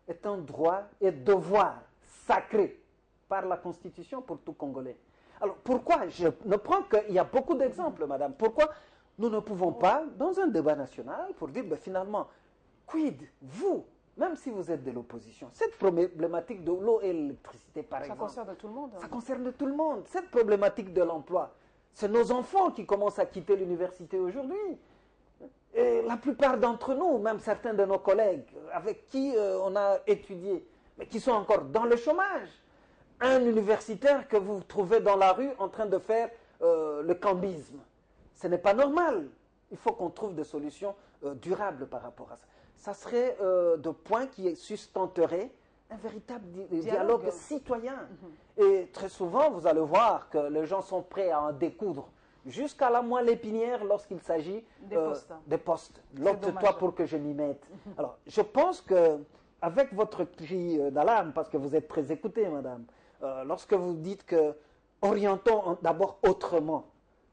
est un droit et devoir sacré par la Constitution pour tout Congolais? Alors pourquoi, je ne prends qu'il y a beaucoup d'exemples, madame, pourquoi nous ne pouvons pas, dans un débat national, pour dire, ben, finalement, quid, vous, même si vous êtes de l'opposition, cette problématique de l'eau et l'électricité, par exemple. Ça concerne tout le monde. Ça concerne tout le monde. Cette problématique de l'emploi, c'est nos enfants qui commencent à quitter l'université aujourd'hui. Et la plupart d'entre nous, même certains de nos collègues avec qui on a étudié, mais qui sont encore dans le chômage. Un universitaire que vous trouvez dans la rue en train de faire le cambisme. Ce n'est pas normal. Il faut qu'on trouve des solutions durables par rapport à ça. Ça serait de points qui sustenteraient un véritable dialogue citoyen. Et très souvent, vous allez voir que les gens sont prêts à en découdre jusqu'à la moelle épinière lorsqu'il s'agit des postes. L'opte-toi pour que je m'y mette. Alors, je pense que avec votre cri d'alarme, parce que vous êtes très écoutée, madame, lorsque vous dites que orientons d'abord autrement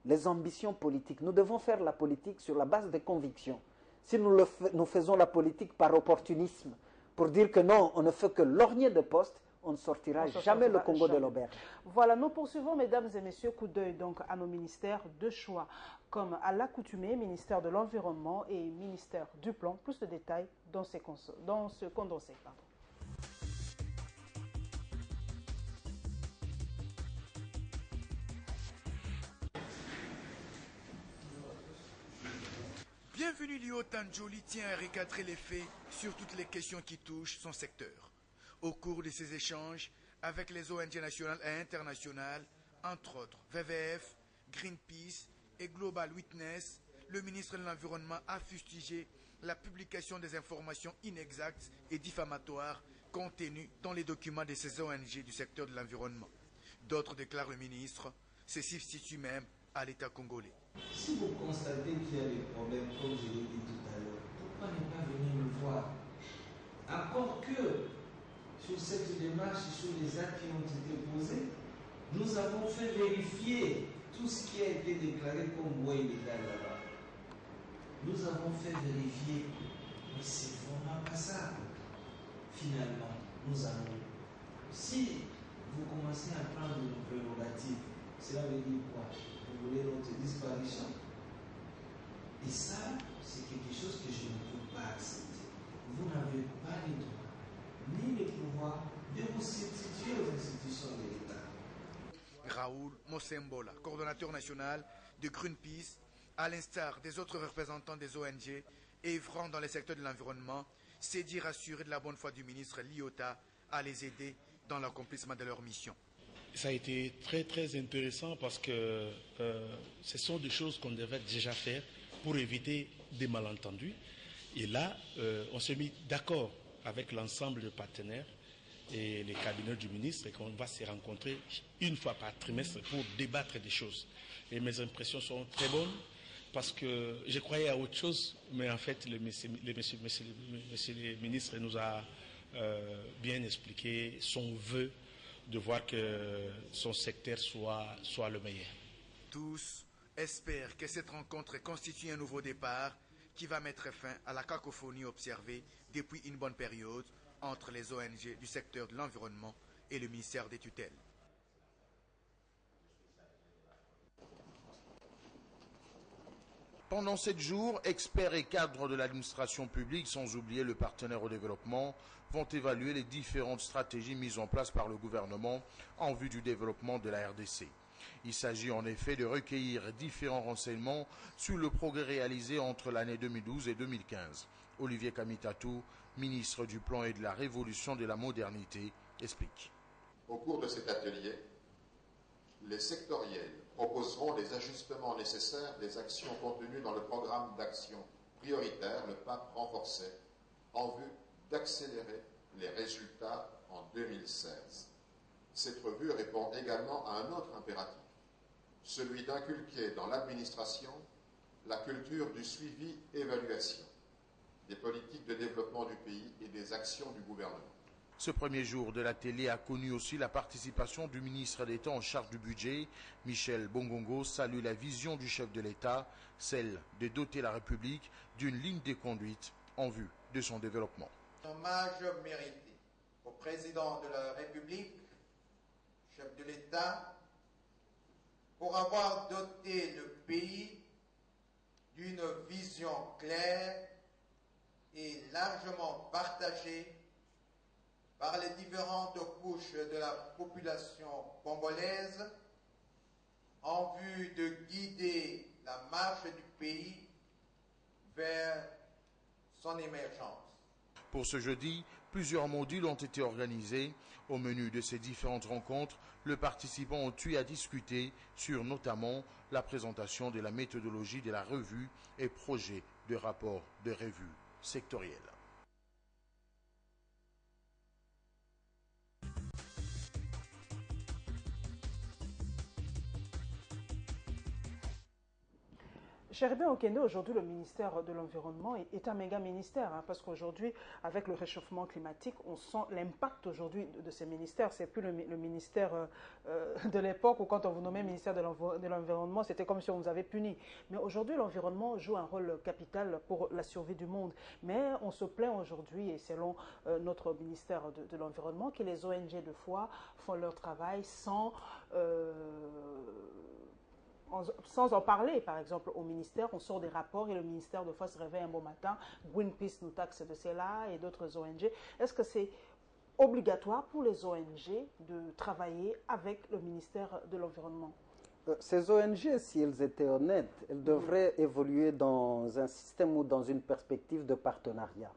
les ambitions politiques, nous devons faire la politique sur la base des convictions. Si nous faisons la politique par opportunisme, pour dire que non, on ne fait que lorgner de postes, on ne sortira jamais le Congo de l'auberge. Voilà, nous poursuivons, mesdames et messieurs, coup d'œil donc à nos ministères de choix, comme à l'accoutumée, ministère de l'Environnement et ministère du Plan. Plus de détails dans ce condensé. Pardon. Bienvenue Lio Tanjoli tient à recadrer les faits sur toutes les questions qui touchent son secteur. Au cours de ces échanges avec les ONG nationales et internationales, entre autres WWF, Greenpeace et Global Witness, le ministre de l'Environnement a fustigé la publication des informations inexactes et diffamatoires contenues dans les documents de ces ONG du secteur de l'environnement. D'autres déclarent le ministre se substituent même à l'État congolais. Si vous constatez qu'il y a des problèmes, comme je l'ai dit tout à l'heure, pourquoi ne pas venir nous voir? Encore que sur cette démarche, sur les actes qui ont été posés, nous avons fait vérifier tout ce qui a été déclaré comme voie illégale là-bas. Nous avons fait vérifier, mais c'est vraiment pas ça. Finalement, nous allons. Si vous commencez à prendre nos prérogatives, cela veut dire quoi? Vous voulez notre disparition? Et ça, c'est quelque chose que je ne peux pas accepter. Vous n'avez pas les droits, ni le pouvoir de vous substituer aux institutions de l'État. Raoul Mosembola, coordonnateur national de Greenpeace, à l'instar des autres représentants des ONG œuvrant dans le secteur de l'environnement, s'est dit rassuré de la bonne foi du ministre Liota à les aider dans l'accomplissement de leur mission. Ça a été très très intéressant parce que ce sont des choses qu'on devait déjà faire pour éviter des malentendus. Et là, on s'est mis d'accord avec l'ensemble des partenaires et les cabinets du ministre et qu'on va se rencontrer une fois par trimestre pour débattre des choses. Et mes impressions sont très bonnes parce que je croyais à autre chose, mais en fait, monsieur le ministre nous a bien expliqué son vœu de voir que son secteur soit le meilleur. Tous espèrent que cette rencontre constitue un nouveau départ qui va mettre fin à la cacophonie observée depuis une bonne période entre les ONG du secteur de l'environnement et le ministère des tutelles. Pendant 7 jours, experts et cadres de l'administration publique, sans oublier le partenaire au développement, vont évaluer les différentes stratégies mises en place par le gouvernement en vue du développement de la RDC. Il s'agit en effet de recueillir différents renseignements sur le progrès réalisé entre l'année 2012 et 2015. Olivier Kamitatou, ministre du Plan et de la Révolution de la Modernité, explique. Au cours de cet atelier, les sectoriels proposeront les ajustements nécessaires des actions contenues dans le programme d'action prioritaire, le PAP renforcé, en vue d'accélérer les résultats en 2016. Cette revue répond également à un autre impératif, celui d'inculquer dans l'administration la culture du suivi-évaluation des politiques de développement du pays et des actions du gouvernement. Ce premier jour de l'atelier a connu aussi la participation du ministre d'État en charge du budget. Michel Bongongo salue la vision du chef de l'État, celle de doter la République d'une ligne de conduite en vue de son développement. Hommage mérité au président de la République, chef de l'État, pour avoir doté le pays d'une vision claire et largement partagée par les différentes couches de la population congolaise en vue de guider la marche du pays vers son émergence. Pour ce jeudi, plusieurs modules ont été organisés. Au menu de ces différentes rencontres, les participants ont eu à discuter sur notamment la présentation de la méthodologie de la revue et projet de rapport de revue sectorielle. Cherubin Okende, aujourd'hui, le ministère de l'Environnement est un méga ministère, hein, parce qu'aujourd'hui, avec le réchauffement climatique, on sent l'impact aujourd'hui de ces ministères. C'est plus le ministère de l'époque où quand on vous nommait ministère de l'Environnement, c'était comme si on vous avait puni. Mais aujourd'hui, l'environnement joue un rôle capital pour la survie du monde. Mais on se plaint aujourd'hui, et selon notre ministère de l'Environnement, que les ONG de foi font leur travail sans en parler. Par exemple, au ministère, on sort des rapports et le ministère de fois se réveille un bon matin, Greenpeace nous taxe de cela et d'autres ONG. Est-ce que c'est obligatoire pour les ONG de travailler avec le ministère de l'Environnement? Ces ONG, si elles étaient honnêtes, elles devraient évoluer dans un système ou dans une perspective de partenariat.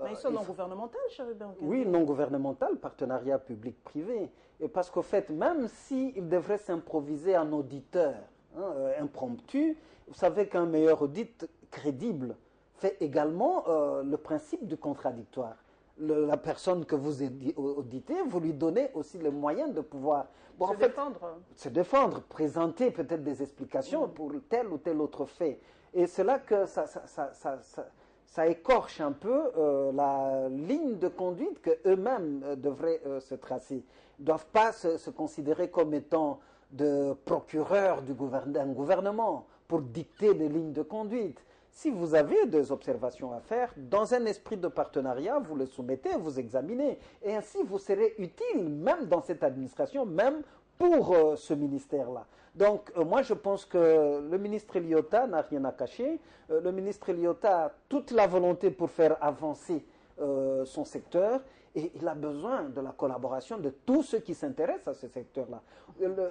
Mais ils sont non gouvernementaux, Cherubin Okende. Oui, non gouvernemental, partenariat public-privé. Et parce qu'au fait, même s'ils devraient s'improviser en auditeur impromptu, vous savez qu'un meilleur audit crédible fait également le principe du contradictoire. La personne que vous auditez, vous lui donnez aussi les moyens de pouvoir se défendre, présenter peut-être des explications pour tel ou tel autre fait. Et c'est là que ça écorche un peu la ligne de conduite qu'eux-mêmes devraient se tracer. Ils ne doivent pas se considérer comme étant de procureurs d'un gouvernement pour dicter des lignes de conduite. Si vous avez des observations à faire, dans un esprit de partenariat, vous le soumettez, vous examinez. Et ainsi, vous serez utile, même dans cette administration, même pour ce ministère-là. Donc, moi, je pense que le ministre Eliota n'a rien à cacher. Le ministre Eliota a toute la volonté pour faire avancer son secteur. Et il a besoin de la collaboration de tous ceux qui s'intéressent à ce secteur-là.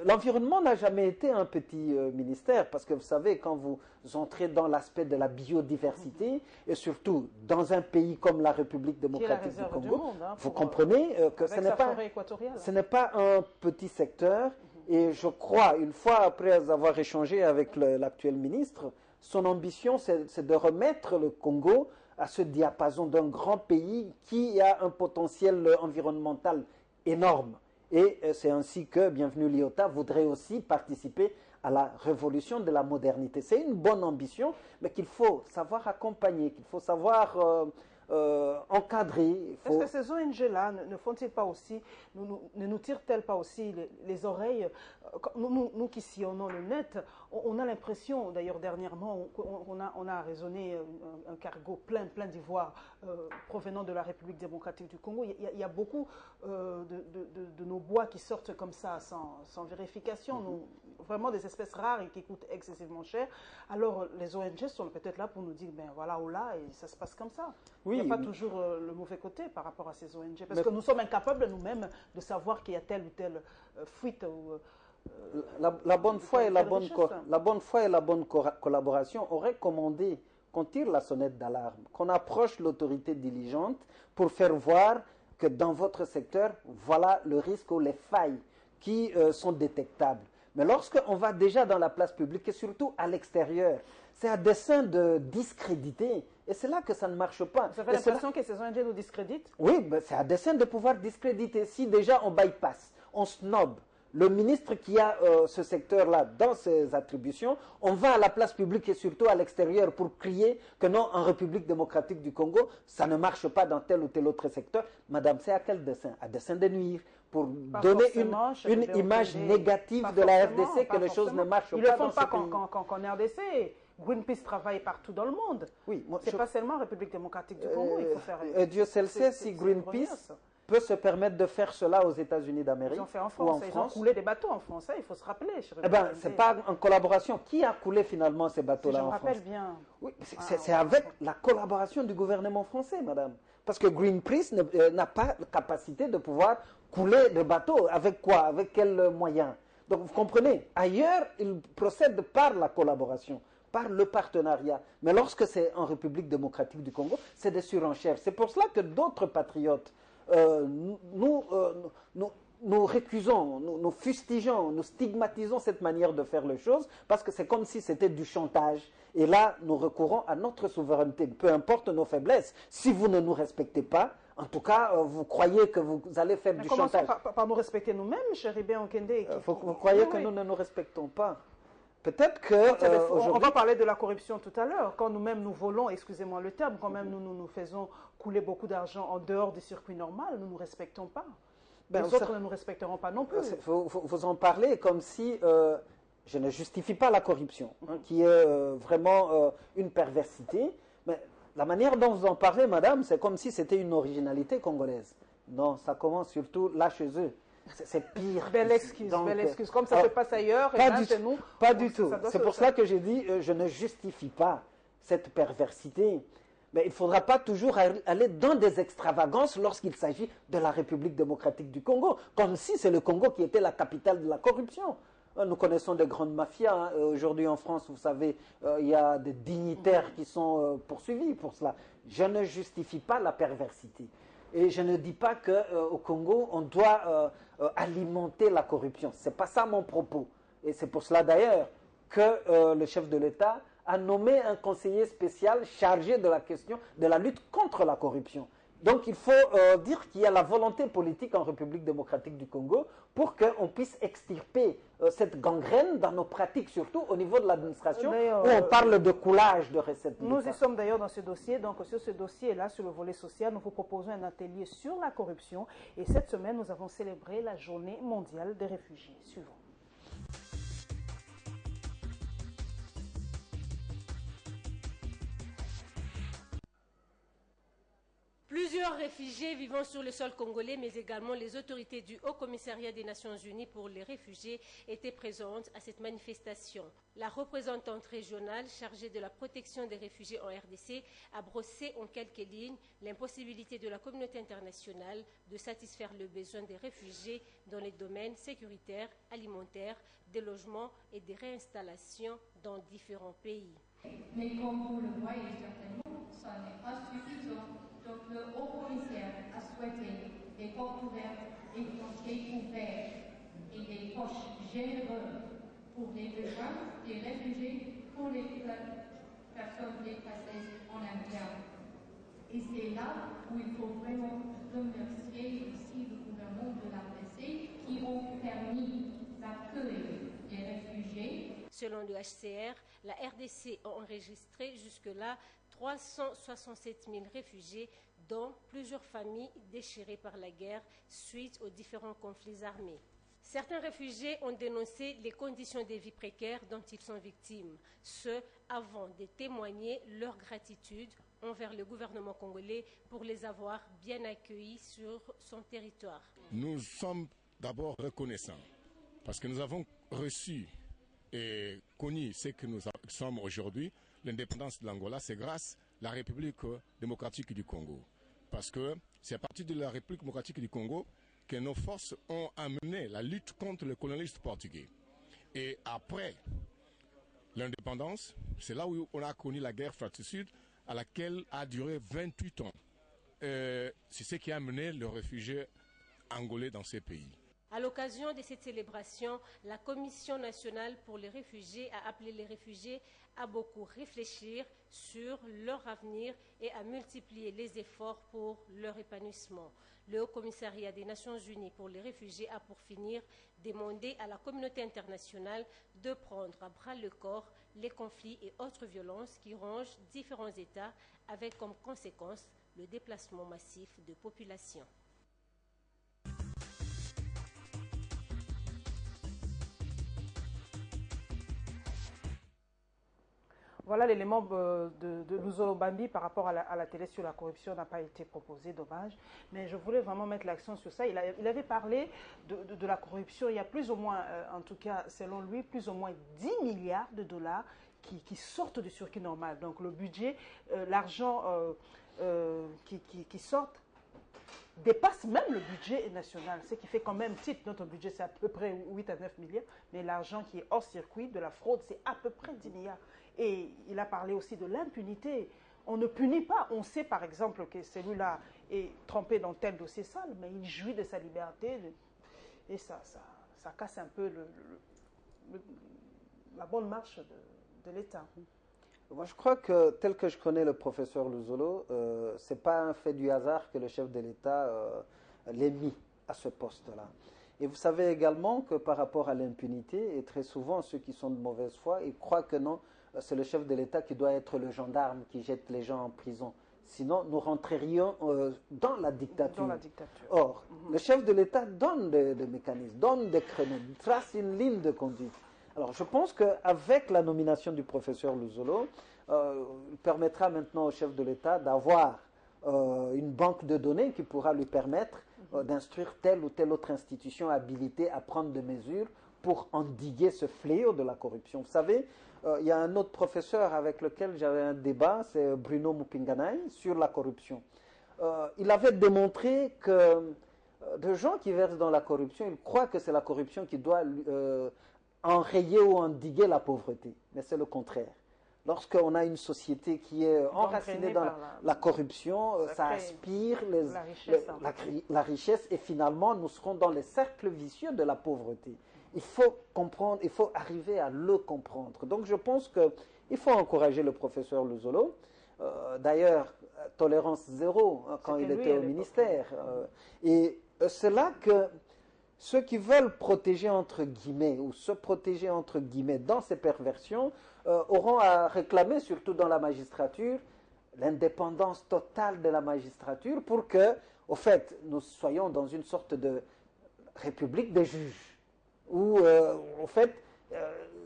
L'environnement n'a jamais été un petit ministère, parce que vous savez, quand vous entrez dans l'aspect de la biodiversité, et surtout dans un pays comme la République démocratique du Congo, vous comprenez que ce n'est pas un petit secteur. Et je crois, une fois après avoir échangé avec l'actuel ministre, son ambition, c'est de remettre le Congo à ce diapason d'un grand pays qui a un potentiel environnemental énorme. Et c'est ainsi que Bienvenue Eliota voudrait aussi participer à la révolution de la modernité. C'est une bonne ambition, mais qu'il faut savoir accompagner, qu'il faut savoir encadrer. Est-ce que ces ONG-là ne font-ils pas aussi, ne nous tirent-elles pas aussi les oreilles? Nous qui sillonnons le net, on a l'impression, d'ailleurs dernièrement, on a raisonné un cargo plein d'ivoire provenant de la République démocratique du Congo. Il y a beaucoup de nos bois qui sortent comme ça sans vérification, vraiment des espèces rares et qui coûtent excessivement cher. Alors les ONG sont peut-être là pour nous dire, ben voilà, ou là, et ça se passe comme ça. Oui, il n'y a pas toujours le mauvais côté par rapport à ces ONG, parce que nous sommes incapables nous-mêmes de savoir qu'il y a telle ou telle fuite. La bonne foi et la bonne collaboration auraient commandé qu'on tire la sonnette d'alarme, qu'on approche l'autorité diligente pour faire voir que dans votre secteur, voilà le risque ou les failles qui sont détectables. Mais lorsqu'on va déjà dans la place publique et surtout à l'extérieur, c'est à dessein de discréditer. Et c'est là que ça ne marche pas. Vous avez l'impression que ces ONG nous discréditent? Oui, ben c'est à dessein de pouvoir discréditer. Si déjà on bypass, on snob le ministre qui a ce secteur-là dans ses attributions, on va à la place publique et surtout à l'extérieur pour crier que non, en République démocratique du Congo, ça ne marche pas dans tel ou tel autre secteur. Madame, c'est à quel dessein? À dessein de nuire, pour donner une image négative de la RDC, que les choses ne marchent pas. Ils ne le font pas qu'en RDC. Greenpeace travaille partout dans le monde. Oui, ce n'est pas seulement République démocratique du Congo. Il faut faire. Et Dieu seul sait si Greenpeace peut se permettre de faire cela aux États-Unis d'Amérique. Ils ont fait en France. Ils ont coulé des bateaux en France. Il faut se rappeler. Eh bien, ce n'est pas en collaboration. Qui a coulé finalement ces bateaux-là en France? Je me rappelle bien. Oui, c'est avec la collaboration du gouvernement français, madame. Parce que Greenpeace n'a pas la capacité de pouvoir couler des bateaux. Avec quoi? Avec quels moyens? Donc, vous comprenez, ailleurs, ils procèdent par la collaboration, par le partenariat. Mais lorsque c'est en République démocratique du Congo, c'est des surenchères. C'est pour cela que d'autres patriotes, nous récusons, nous fustigeons, nous stigmatisons cette manière de faire les choses, parce que c'est comme si c'était du chantage. Et là, nous recourons à notre souveraineté, peu importe nos faiblesses. Si vous ne nous respectez pas, en tout cas, vous croyez que vous allez faire du chantage. Par nous respecter nous-mêmes, cher Ibé Okende. Vous croyez que nous ne nous respectons pas? Peut-être que on va parler de la corruption tout à l'heure. Quand nous-mêmes nous volons, excusez-moi le terme, quand même nous faisons couler beaucoup d'argent en dehors du circuit normal, nous ne nous respectons pas. Les autres ne nous respecteront pas non plus. Vous en parlez comme si je ne justifie pas la corruption, qui est vraiment une perversité. Mais la manière dont vous en parlez, madame, c'est comme si c'était une originalité congolaise. Non, ça commence surtout là chez eux. C'est pire. Belle excuse, belle excuse. Comme ça se passe ailleurs, et là, chez nous. Pas du tout. C'est pour cela que j'ai dit, je ne justifie pas cette perversité. Mais il ne faudra pas toujours aller dans des extravagances lorsqu'il s'agit de la République démocratique du Congo, comme si c'est le Congo qui était la capitale de la corruption. Nous connaissons des grandes mafias. Aujourd'hui en France, vous savez, il y a des dignitaires qui sont poursuivis pour cela. Je ne justifie pas la perversité. Et je ne dis pas qu'au Congo, on doit alimenter la corruption. Ce n'est pas ça mon propos. Et c'est pour cela d'ailleurs que le chef de l'État a nommé un conseiller spécial chargé de la question de la lutte contre la corruption. Donc il faut dire qu'il y a la volonté politique en République démocratique du Congo pour qu'on puisse extirper cette gangrène dans nos pratiques, surtout au niveau de l'administration, où on parle de coulage de recettes. Nous y sommes d'ailleurs dans ce dossier. Donc sur ce dossier-là, sur le volet social, nous vous proposons un atelier sur la corruption. Et cette semaine, nous avons célébré la journée mondiale des réfugiés. Suivons. Plusieurs réfugiés vivant sur le sol congolais, mais également les autorités du Haut Commissariat des Nations Unies pour les réfugiés étaient présentes à cette manifestation. La représentante régionale chargée de la protection des réfugiés en RDC a brossé en quelques lignes l'impossibilité de la communauté internationale de satisfaire le besoin des réfugiés dans les domaines sécuritaires, alimentaires, des logements et des réinstallations dans différents pays. Mais comme vous le voyez certainement, ça n'est pas suffisant. Donc le haut-commissaire a souhaité des portes ouvertes et frontières ouvertes et des poches généreuses pour les besoins des réfugiés, pour les personnes déplacées en interne. Et c'est là où il faut vraiment remercier ici le gouvernement de la RDC qui ont permis d'accueillir les réfugiés. Selon le HCR, la RDC a enregistré jusque-là 367 000 réfugiés, dont plusieurs familles déchirées par la guerre suite aux différents conflits armés. Certains réfugiés ont dénoncé les conditions de vie précaires dont ils sont victimes, ce avant de témoigner leur gratitude envers le gouvernement congolais pour les avoir bien accueillis sur son territoire. Nous sommes d'abord reconnaissants parce que nous avons reçu et connu ce que nous sommes aujourd'hui. L'indépendance de l'Angola, c'est grâce à la République démocratique du Congo. Parce que c'est à partir de la République démocratique du Congo que nos forces ont amené la lutte contre le colonialisme portugais. Et après l'indépendance, c'est là où on a connu la guerre fratricide à laquelle a duré 28 ans. C'est ce qui a amené les réfugiés angolais dans ces pays. À l'occasion de cette célébration, la Commission nationale pour les réfugiés a appelé les réfugiés à beaucoup réfléchir sur leur avenir et à multiplier les efforts pour leur épanouissement. Le Haut Commissariat des Nations Unies pour les réfugiés a pour finir demandé à la communauté internationale de prendre à bras le corps les conflits et autres violences qui rongent différents États avec comme conséquence le déplacement massif de populations. Voilà, l'élément de Luzolo Bambi par rapport à la télé sur la corruption n'a pas été proposé, dommage. Mais je voulais vraiment mettre l'accent sur ça. Il avait parlé de la corruption. Il y a plus ou moins, en tout cas selon lui, plus ou moins 10 milliards de dollars qui sortent du circuit normal. Donc le budget, l'argent qui sort dépasse même le budget national, ce qui fait quand même type, notre budget c'est à peu près 8 à 9 milliards, mais l'argent qui est hors circuit de la fraude c'est à peu près 10 milliards. Et il a parlé aussi de l'impunité. On ne punit pas. On sait par exemple que celui-là est trempé dans tel dossier sale, mais il jouit de sa liberté et ça casse un peu la bonne marche de l'État. Moi, je crois que, tel que je connais le professeur Luzolo, ce n'est pas un fait du hasard que le chef de l'État l'ait mis à ce poste-là. Et vous savez également que par rapport à l'impunité, et très souvent ceux qui sont de mauvaise foi, ils croient que non, c'est le chef de l'État qui doit être le gendarme qui jette les gens en prison. Sinon, nous rentrerions dans la dictature. Or, le chef de l'État donne des mécanismes, donne des créneaux, trace une ligne de conduite. Alors, je pense qu'avec la nomination du professeur Luzolo, il permettra maintenant au chef de l'État d'avoir une banque de données qui pourra lui permettre d'instruire telle ou telle autre institution habilitée à prendre des mesures pour endiguer ce fléau de la corruption. Vous savez, il y a un autre professeur avec lequel j'avais un débat, c'est Bruno Mupinganai, sur la corruption. Il avait démontré que de gens qui versent dans la corruption, ils croient que c'est la corruption qui doit enrayer ou endiguer la pauvreté. Mais c'est le contraire. Lorsqu'on a une société qui est enracinée dans la corruption, ça aspire la richesse et finalement nous serons dans les cercles vicieux de la pauvreté. Il faut comprendre, il faut arriver à le comprendre. Donc je pense qu'il faut encourager le professeur Luzolo. D'ailleurs, tolérance zéro quand il était au ministère. Et c'est là que ceux qui veulent protéger entre guillemets ou se protéger entre guillemets dans ces perversions auront à réclamer, surtout dans la magistrature, l'indépendance totale de la magistrature pour que, au fait, nous soyons dans une sorte de république des juges. Où, au fait,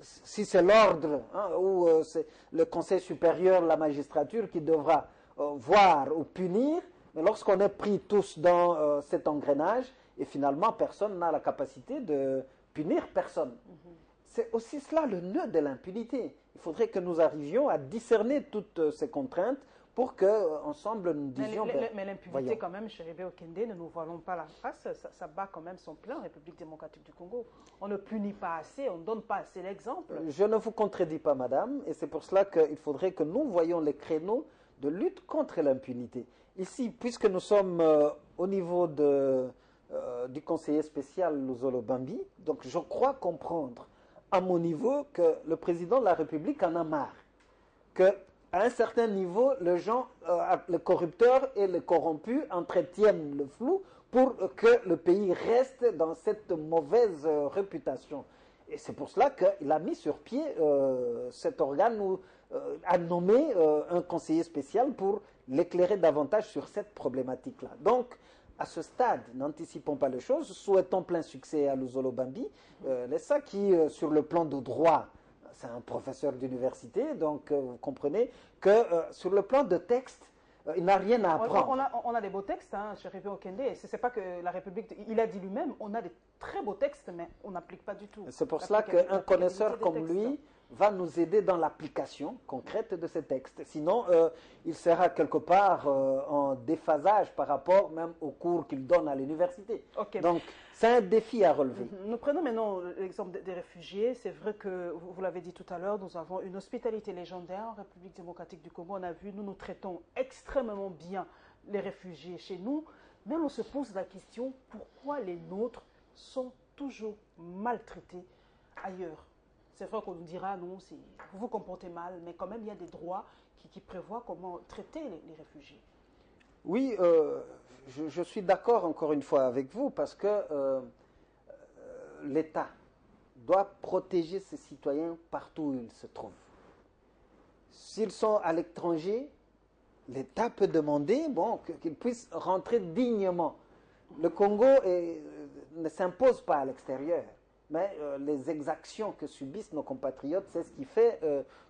si c'est l'ordre ou c'est le Conseil supérieur de la magistrature qui devra voir ou punir, mais lorsqu'on est pris tous dans cet engrenage, et finalement personne n'a la capacité de punir personne. C'est aussi cela le nœud de l'impunité. Il faudrait que nous arrivions à discerner toutes ces contraintes pour qu'ensemble nous disions... Mais l'impunité quand même, chez Rebé Okende, ne nous voilons pas la face, ça bat quand même son plein, République démocratique du Congo. On ne punit pas assez, on ne donne pas assez l'exemple. Je ne vous contredis pas, madame, et c'est pour cela qu'il faudrait que nous voyions les créneaux de lutte contre l'impunité. Ici, puisque nous sommes au niveau du conseiller spécial Luzolo Bambi, donc je crois comprendre à mon niveau que le président de la République en a marre, qu'à un certain niveau, les corrupteurs et les corrompus entretiennent le flou pour que le pays reste dans cette mauvaise réputation. Et c'est pour cela qu'il a mis sur pied cet organe où a nommé un conseiller spécial pour l'éclairer davantage sur cette problématique-là. Donc, à ce stade, n'anticipons pas les choses, souhaitons plein succès à Luzolo Bambi. Lessa qui, sur le plan de droit, c'est un professeur d'université, donc vous comprenez que sur le plan de texte, il n'a rien à apprendre. On a des beaux textes, hein, chez Révé Okende. Ce n'est pas que la République, il a dit lui-même, on a des très beaux textes, mais on n'applique pas du tout. C'est pour cela qu'un connaisseur comme lui va nous aider dans l'application concrète de ces textes. Sinon, il sera quelque part en déphasage par rapport même aux cours qu'il donne à l'université. Okay. Donc, c'est un défi à relever. Nous prenons maintenant l'exemple des réfugiés. C'est vrai que, vous l'avez dit tout à l'heure, nous avons une hospitalité légendaire en République démocratique du Congo. On a vu, nous traitons extrêmement bien les réfugiés chez nous. Mais on se pose la question, pourquoi les nôtres sont toujours maltraités ailleurs? C'est vrai qu'on nous dira, non, vous vous comportez mal, mais quand même, il y a des droits qui prévoient comment traiter les réfugiés. Oui, je suis d'accord encore une fois avec vous, parce que l'État doit protéger ses citoyens partout où ils se trouvent. S'ils sont à l'étranger, l'État peut demander qu'ils puissent rentrer dignement. Le Congo ne s'impose pas à l'extérieur. Mais les exactions que subissent nos compatriotes, c'est ce qui fait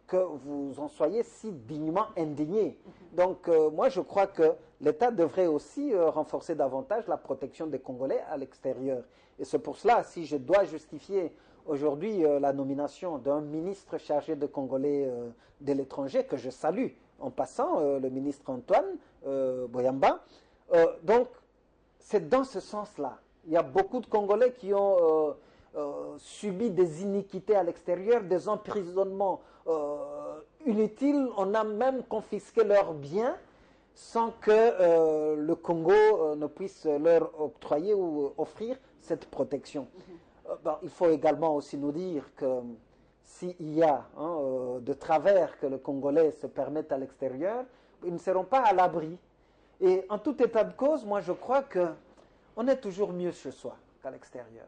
que vous en soyez si dignement indignés. Donc moi je crois que l'État devrait aussi renforcer davantage la protection des Congolais à l'extérieur. Et c'est pour cela, si je dois justifier aujourd'hui la nomination d'un ministre chargé de Congolais de l'étranger, que je salue en passant, le ministre Antoine Boyamba, donc c'est dans ce sens-là. Il y a beaucoup de Congolais qui ont subi des iniquités à l'extérieur, des emprisonnements inutiles. On a même confisqué leurs biens sans que le Congo ne puisse leur octroyer ou offrir cette protection. Il faut également aussi nous dire que s'il y a de travers que le Congolais se permettent à l'extérieur, ils ne seront pas à l'abri. Et en tout état de cause, moi je crois qu'on est toujours mieux chez soi qu'à l'extérieur.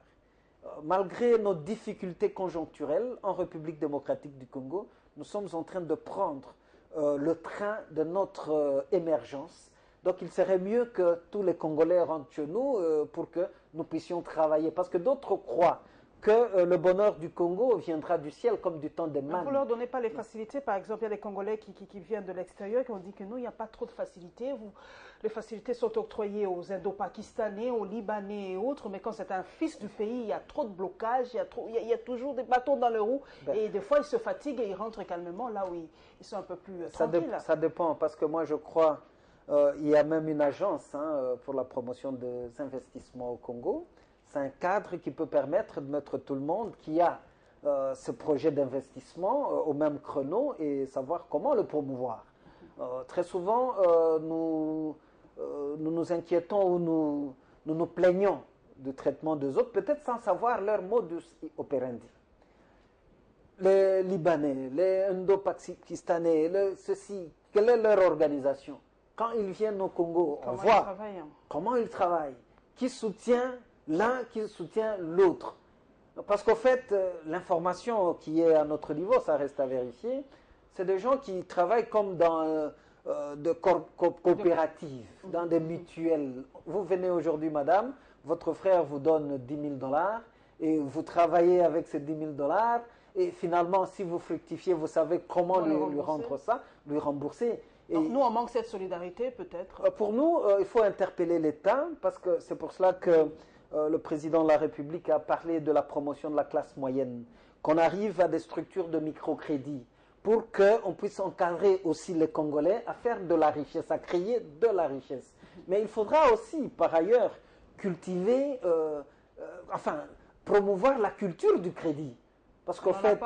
Malgré nos difficultés conjoncturelles en République démocratique du Congo, nous sommes en train de prendre le train de notre émergence. Donc il serait mieux que tous les Congolais rentrent chez nous pour que nous puissions travailler. Parce que d'autres croient que le bonheur du Congo viendra du ciel comme du temps des mannes. Vous ne leur donnez pas les facilités. Par exemple, il y a des Congolais qui viennent de l'extérieur qui ont dit que non, il n'y a pas trop de facilités. Les facilités sont octroyées aux Indo-Pakistanais, aux Libanais et autres, mais quand c'est un fils du pays, il y a trop de blocages, il y a toujours des bâtons dans les roues, et des fois ils se fatiguent et ils rentrent calmement là où ils sont un peu plus tranquilles. Ça dépend, parce que moi je crois, il y a même une agence pour la promotion des investissements au Congo. C'est un cadre qui peut permettre de mettre tout le monde qui a ce projet d'investissement au même créneau et savoir comment le promouvoir. Très souvent, nous nous inquiétons ou nous plaignons du traitement des autres, peut-être sans savoir leur modus operandi. Les Libanais, les Indo-Pakistanais, ceci, quelle est leur organisation? Quand ils viennent au Congo, on voit comment ils travaillent, qui soutient l'un, qui soutient l'autre. Parce qu'au fait, l'information qui est à notre niveau, ça reste à vérifier, c'est des gens qui travaillent comme dans de coopératives, dans des mutuelles. Vous venez aujourd'hui, madame, votre frère vous donne 10 000 $ et vous travaillez avec ces 10 000 $ et finalement, si vous fructifiez, vous savez comment lui rendre ça, lui rembourser. Et donc, nous, on manque cette solidarité, peut-être. Pour nous, il faut interpeller l'État, parce que c'est pour cela que le président de la République a parlé de la promotion de la classe moyenne, qu'on arrive à des structures de microcrédit, pour qu'on puisse encadrer aussi les Congolais à faire de la richesse, à créer de la richesse. Mais il faudra aussi, par ailleurs, cultiver, promouvoir la culture du crédit. Parce qu'en fait,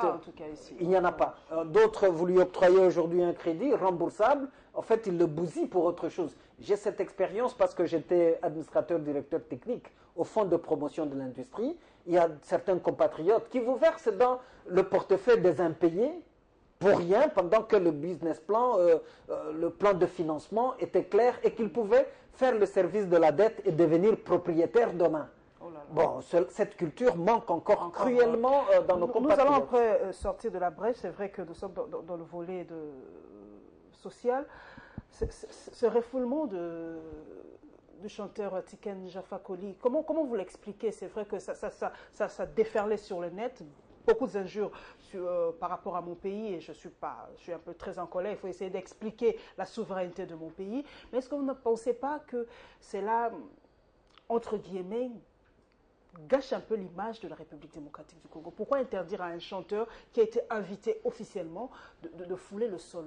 il n'y en a pas. D'autres, vous lui octroyez aujourd'hui un crédit remboursable, en fait, il le bousille pour autre chose. J'ai cette expérience parce que j'étais administrateur directeur technique au Fonds de promotion de l'industrie. Il y a certains compatriotes qui vous versent dans le portefeuille des impayés pour rien, pendant que le business plan, le plan de financement était clair et qu'ils pouvaient faire le service de la dette et devenir propriétaires demain. Bon, cette culture manque encore cruellement dans nos compatriotes. Nous allons après sortir de la brèche. C'est vrai que nous sommes dans le volet social. Ce refoulement du chanteur Tiken Jah Fakoly, comment vous l'expliquez? C'est vrai que ça déferlait sur le net, beaucoup d'injures par rapport à mon pays, et je suis un peu très en colère. Il faut essayer d'expliquer la souveraineté de mon pays. Mais est-ce que vous ne pensez pas que c'est là, entre guillemets, gâche un peu l'image de la République démocratique du Congo? Pourquoi interdire à un chanteur qui a été invité officiellement de fouler le sol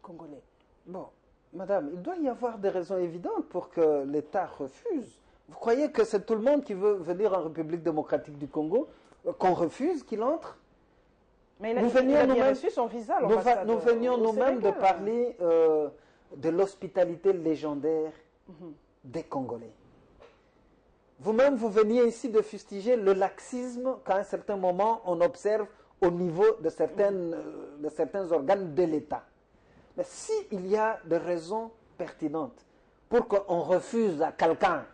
congolais? Bon, madame, il doit y avoir des raisons évidentes pour que l'État refuse. Vous croyez que c'est tout le monde qui veut venir en République démocratique du Congo qu'on refuse qu'il entre? Mais il a bien reçu son visa. Nous venions nous-mêmes de parler de l'hospitalité légendaire des Congolais. Vous-même, vous veniez ici de fustiger le laxisme qu'à un certain moment on observe au niveau de certains organes de l'État. Mais s'il y a des raisons pertinentes pour qu'on refuse à quelqu'un,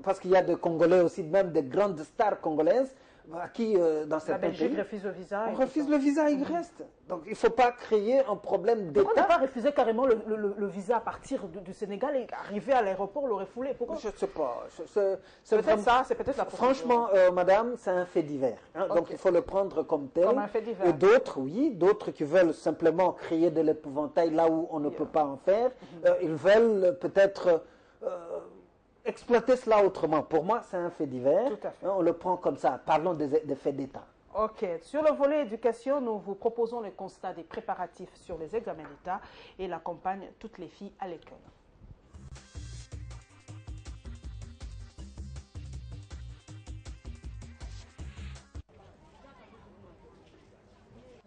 parce qu'il y a des Congolais aussi, même des grandes stars congolaises, à qui, dans certains pays, refuse le visa. On refuse le visa, il reste. Donc il ne faut pas créer un problème d'État. Pourquoi ne pas refuser carrément le visa à partir du Sénégal et arriver à l'aéroport, le refouler? Pourquoi? Je ne sais pas. C'est peut-être ça, c'est peut-être la procédure. Franchement, madame, c'est un fait divers. Hein, okay. Donc il faut le prendre comme tel. Comme un fait divers. Et d'autres, oui, d'autres qui veulent simplement créer de l'épouvantail là où on ne peut pas en faire. Ils veulent peut-être exploiter cela autrement. Pour moi, c'est un fait divers. Tout à fait. On le prend comme ça. Parlons des faits d'État. Ok. Sur le volet éducation, nous vous proposons le constat des préparatifs sur les examens d'État et la campagne Toutes les filles à l'école.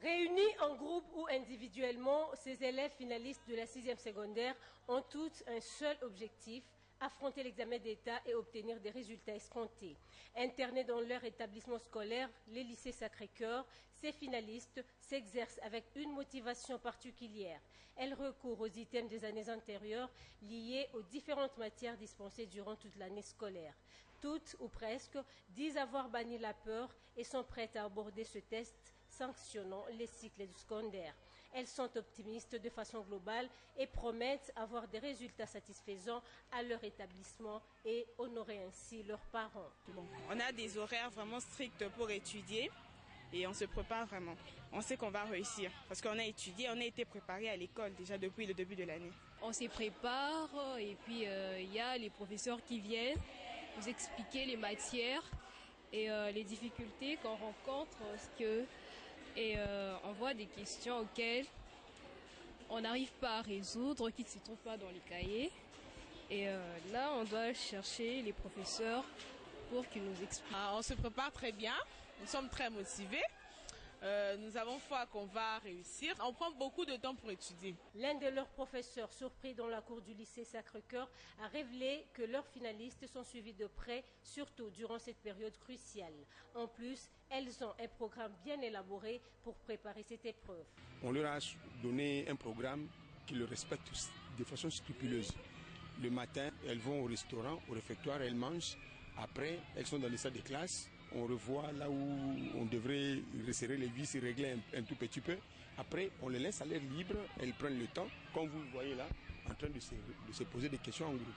Réunis en groupe ou individuellement, ces élèves finalistes de la 6e secondaire ont tous un seul objectif: affronter l'examen d'État et obtenir des résultats escomptés. Internés dans leur établissement scolaire, les lycées Sacré-Cœur, ces finalistes s'exercent avec une motivation particulière. Elles recourent aux items des années antérieures liés aux différentes matières dispensées durant toute l'année scolaire. Toutes, ou presque, disent avoir banni la peur et sont prêtes à aborder ce test sanctionnant les cycles du secondaire. Elles sont optimistes de façon globale et promettent avoir des résultats satisfaisants à leur établissement et honorer ainsi leurs parents. On a des horaires vraiment stricts pour étudier et on se prépare vraiment. On sait qu'on va réussir parce qu'on a étudié, on a été préparé à l'école déjà depuis le début de l'année. On se prépare et puis il y a les professeurs qui viennent nous expliquer les matières et les difficultés qu'on rencontre. Et on voit des questions auxquelles on n'arrive pas à résoudre, qui ne se trouvent pas dans les cahiers. Et là, on doit chercher les professeurs pour qu'ils nous expliquent. On se prépare très bien, nous sommes très motivés. Nous avons foi qu'on va réussir. On prend beaucoup de temps pour étudier. L'un de leurs professeurs, surpris dans la cour du lycée Sacré-Cœur, a révélé que leurs finalistes sont suivis de près, surtout durant cette période cruciale. En plus, elles ont un programme bien élaboré pour préparer cette épreuve. On leur a donné un programme qui le respecte de façon scrupuleuse. Le matin, elles vont au restaurant, au réfectoire, elles mangent. Après, elles sont dans les salles de classe. On revoit là où on devrait resserrer les vis et régler un tout petit peu. Après, on les laisse à l'air libre, elles prennent le temps, comme vous voyez là, en train de se poser des questions en groupe.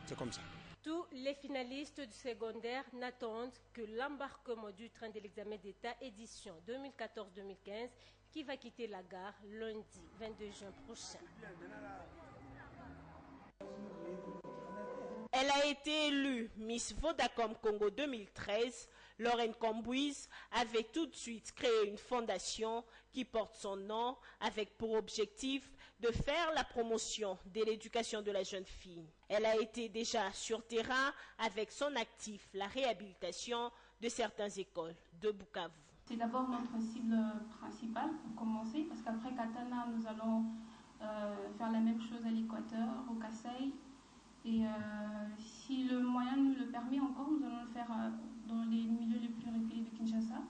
C'est comme ça. Tous les finalistes du secondaire n'attendent que l'embarquement du train de l'examen d'État édition 2014-2015 qui va quitter la gare lundi 22 juin prochain. Elle a été élue Miss Vodacom Congo 2013. Lorraine Cambouise avait tout de suite créé une fondation qui porte son nom avec pour objectif de faire la promotion de l'éducation de la jeune fille. Elle a été déjà sur terrain avec son actif la réhabilitation de certaines écoles de Bukavu. C'est d'abord notre cible principale pour commencer, parce qu'après Katana, nous allons faire la même chose à l'Équateur, au Kasaï. Et si le moyen nous le permet encore, nous allons le faire dans les milieux les plus reculés de Kinshasa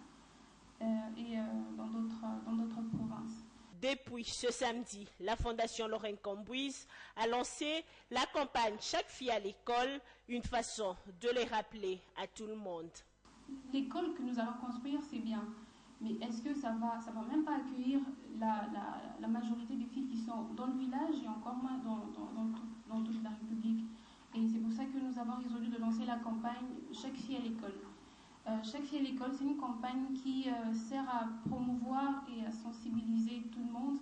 et dans d'autres provinces. Depuis ce samedi, la Fondation Laurent Cambouis a lancé la campagne Chaque fille à l'école, une façon de les rappeler à tout le monde. L'école que nous allons construire, c'est bien, mais est-ce que ça va même pas accueillir la majorité des filles qui sont dans le village et encore moins dans toute la République? Et c'est pour ça que nous avons résolu de lancer la campagne Chaque fille à l'école. Chaque fille à l'école, c'est une campagne qui sert à promouvoir et à sensibiliser tout le monde,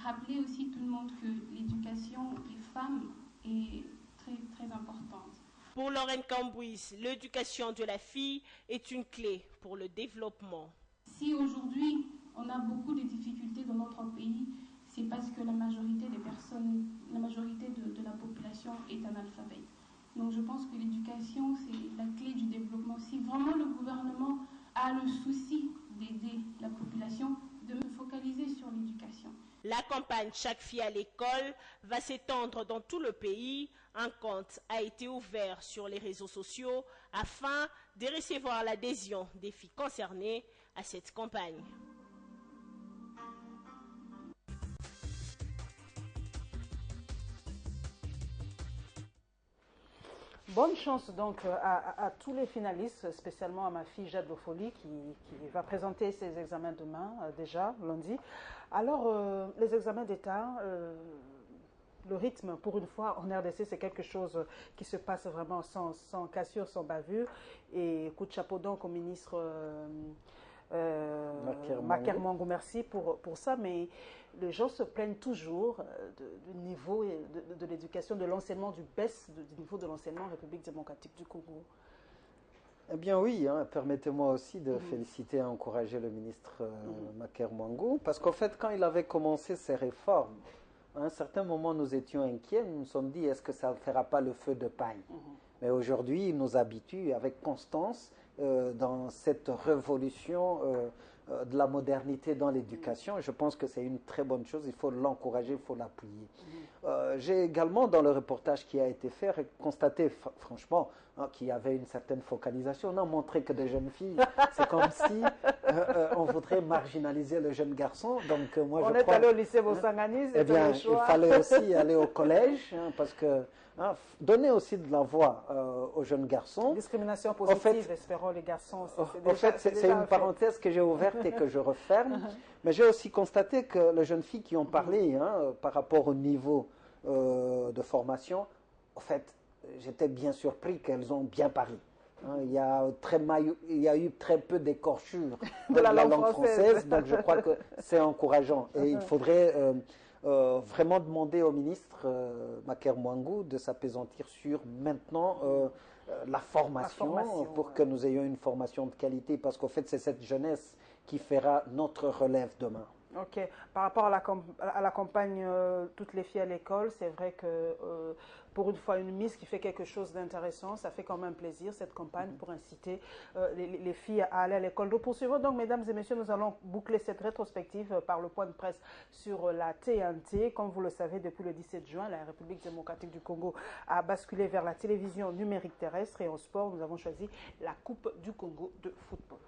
rappeler aussi tout le monde que l'éducation des femmes est très, très importante. Pour Laurent Cambouis, l'éducation de la fille est une clé pour le développement. Si aujourd'hui on a beaucoup de difficultés dans notre pays, c'est parce que la majorité des personnes, la majorité de la population est analphabète. Donc je pense que l'éducation, c'est la clé du développement. Si vraiment le gouvernement a le souci d'aider la population, de se focaliser sur l'éducation. La campagne Chaque fille à l'école va s'étendre dans tout le pays. Un compte a été ouvert sur les réseaux sociaux afin de recevoir l'adhésion des filles concernées à cette campagne. Bonne chance donc à tous les finalistes, spécialement à ma fille Jade Lofoli qui va présenter ses examens demain, déjà lundi. Alors, les examens d'État, le rythme pour une fois en RDC, c'est quelque chose qui se passe vraiment sans cassure, sans bavure. Et coup de chapeau donc au ministre Maker Mwango, merci pour ça, mais les gens se plaignent toujours du niveau de l'éducation, de l'enseignement, du baisse du niveau de l'enseignement en République démocratique du Congo. Eh bien oui, permettez-moi aussi de féliciter et encourager le ministre Maker Mwango, parce qu'en fait, quand il avait commencé ses réformes, à un certain moment, nous étions inquiets, nous nous sommes dit, est-ce que ça ne fera pas le feu de paille? Mais aujourd'hui, il nous habitue avec constance dans cette révolution de la modernité dans l'éducation. Je pense que c'est une très bonne chose, il faut l'encourager, il faut l'appuyer. J'ai également, dans le reportage qui a été fait, constaté franchement qu'il y avait une certaine focalisation. On n'a montré que des jeunes filles. C'est comme si on voudrait marginaliser le jeune garçon. Donc, moi, on est allé au lycée Bossangani, eh bien, il fallait aussi aller au collège, parce que donner aussi de la voix aux jeunes garçons. Discrimination positive, espérons les garçons. En fait, c'est une parenthèse que j'ai ouverte et que je referme. Mais j'ai aussi constaté que les jeunes filles qui ont parlé par rapport au niveau de formation, en fait, j'étais bien surpris qu'elles ont bien parlé. Il y a eu très peu d'écorchures de la langue française, donc je crois que c'est encourageant. Et il faudrait vraiment demander au ministre Maker Mwango de s'appesantir sur maintenant la formation pour que nous ayons une formation de qualité, parce qu'en fait c'est cette jeunesse qui fera notre relève demain. Ok. Par rapport à la campagne Toutes les filles à l'école, c'est vrai que pour une fois, une Miss qui fait quelque chose d'intéressant, ça fait quand même plaisir, cette campagne, pour inciter les filles à aller à l'école. Nous poursuivons donc, mesdames et messieurs, nous allons boucler cette rétrospective par le point de presse sur la TNT. Comme vous le savez, depuis le 17 juin, la République démocratique du Congo a basculé vers la télévision numérique terrestre. Et en sport, nous avons choisi la Coupe du Congo de football.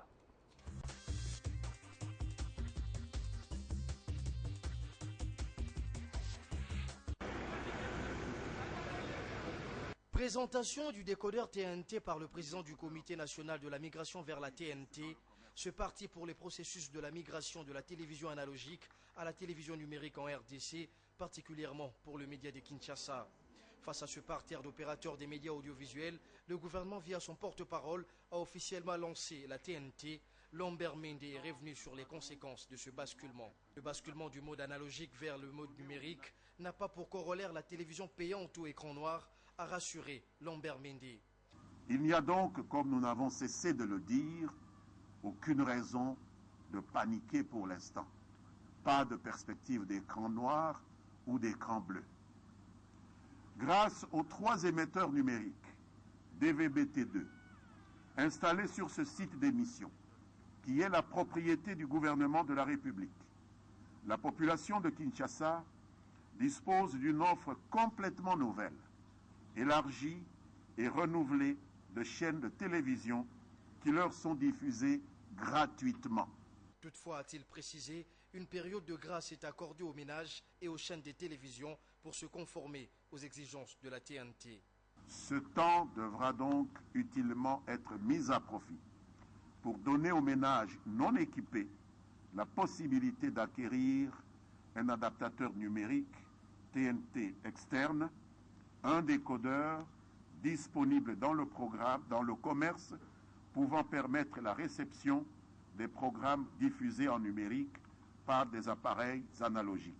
Présentation du décodeur TNT par le président du Comité national de la migration vers la TNT. Ce parti pour les processus de la migration de la télévision analogique à la télévision numérique en RDC, particulièrement pour le média de Kinshasa. Face à ce parterre d'opérateurs des médias audiovisuels, le gouvernement, via son porte-parole, a officiellement lancé la TNT. Lambert Mende est revenu sur les conséquences de ce basculement. Le basculement du mode analogique vers le mode numérique n'a pas pour corollaire la télévision payante au écran noir, a rassuré Lambert Mende. Il n'y a donc, comme nous n'avons cessé de le dire, aucune raison de paniquer pour l'instant. Pas de perspective d'écran noir ou d'écran bleu. Grâce aux 3 émetteurs numériques DVB-T2 installés sur ce site d'émission, qui est la propriété du gouvernement de la République, la population de Kinshasa dispose d'une offre complètement nouvelle, élargie et renouvelée de chaînes de télévision qui leur sont diffusées gratuitement. Toutefois, a-t-il précisé, une période de grâce est accordée aux ménages et aux chaînes de télévision pour se conformer aux exigences de la TNT. Ce temps devra donc utilement être mis à profit pour donner aux ménages non équipés la possibilité d'acquérir un adaptateur numérique TNT externe, un décodeur disponible dans le programme, dans le commerce, pouvant permettre la réception des programmes diffusés en numérique par des appareils analogiques.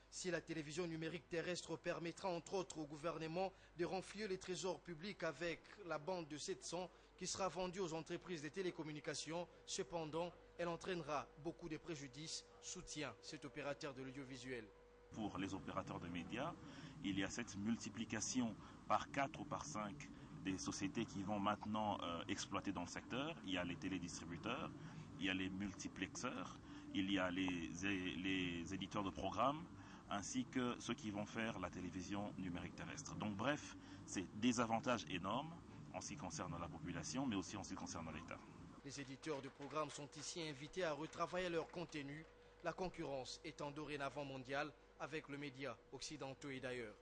Si la télévision numérique terrestre permettra entre autres au gouvernement de renflouer les trésors publics avec la bande de 700 qui sera vendue aux entreprises de télécommunications, cependant, elle entraînera beaucoup de préjudices, soutient cet opérateur de l'audiovisuel. Pour les opérateurs de médias, il y a cette multiplication par 4 ou par 5 des sociétés qui vont maintenant exploiter dans le secteur. Il y a les télédistributeurs, il y a les multiplexeurs, il y a les éditeurs de programmes, ainsi que ceux qui vont faire la télévision numérique terrestre. Donc bref, c'est des avantages énormes en ce qui concerne la population, mais aussi en ce qui concerne l'État. Les éditeurs de programmes sont ici invités à retravailler leur contenu, la concurrence étant dorénavant mondiale avec le média occidentaux et d'ailleurs.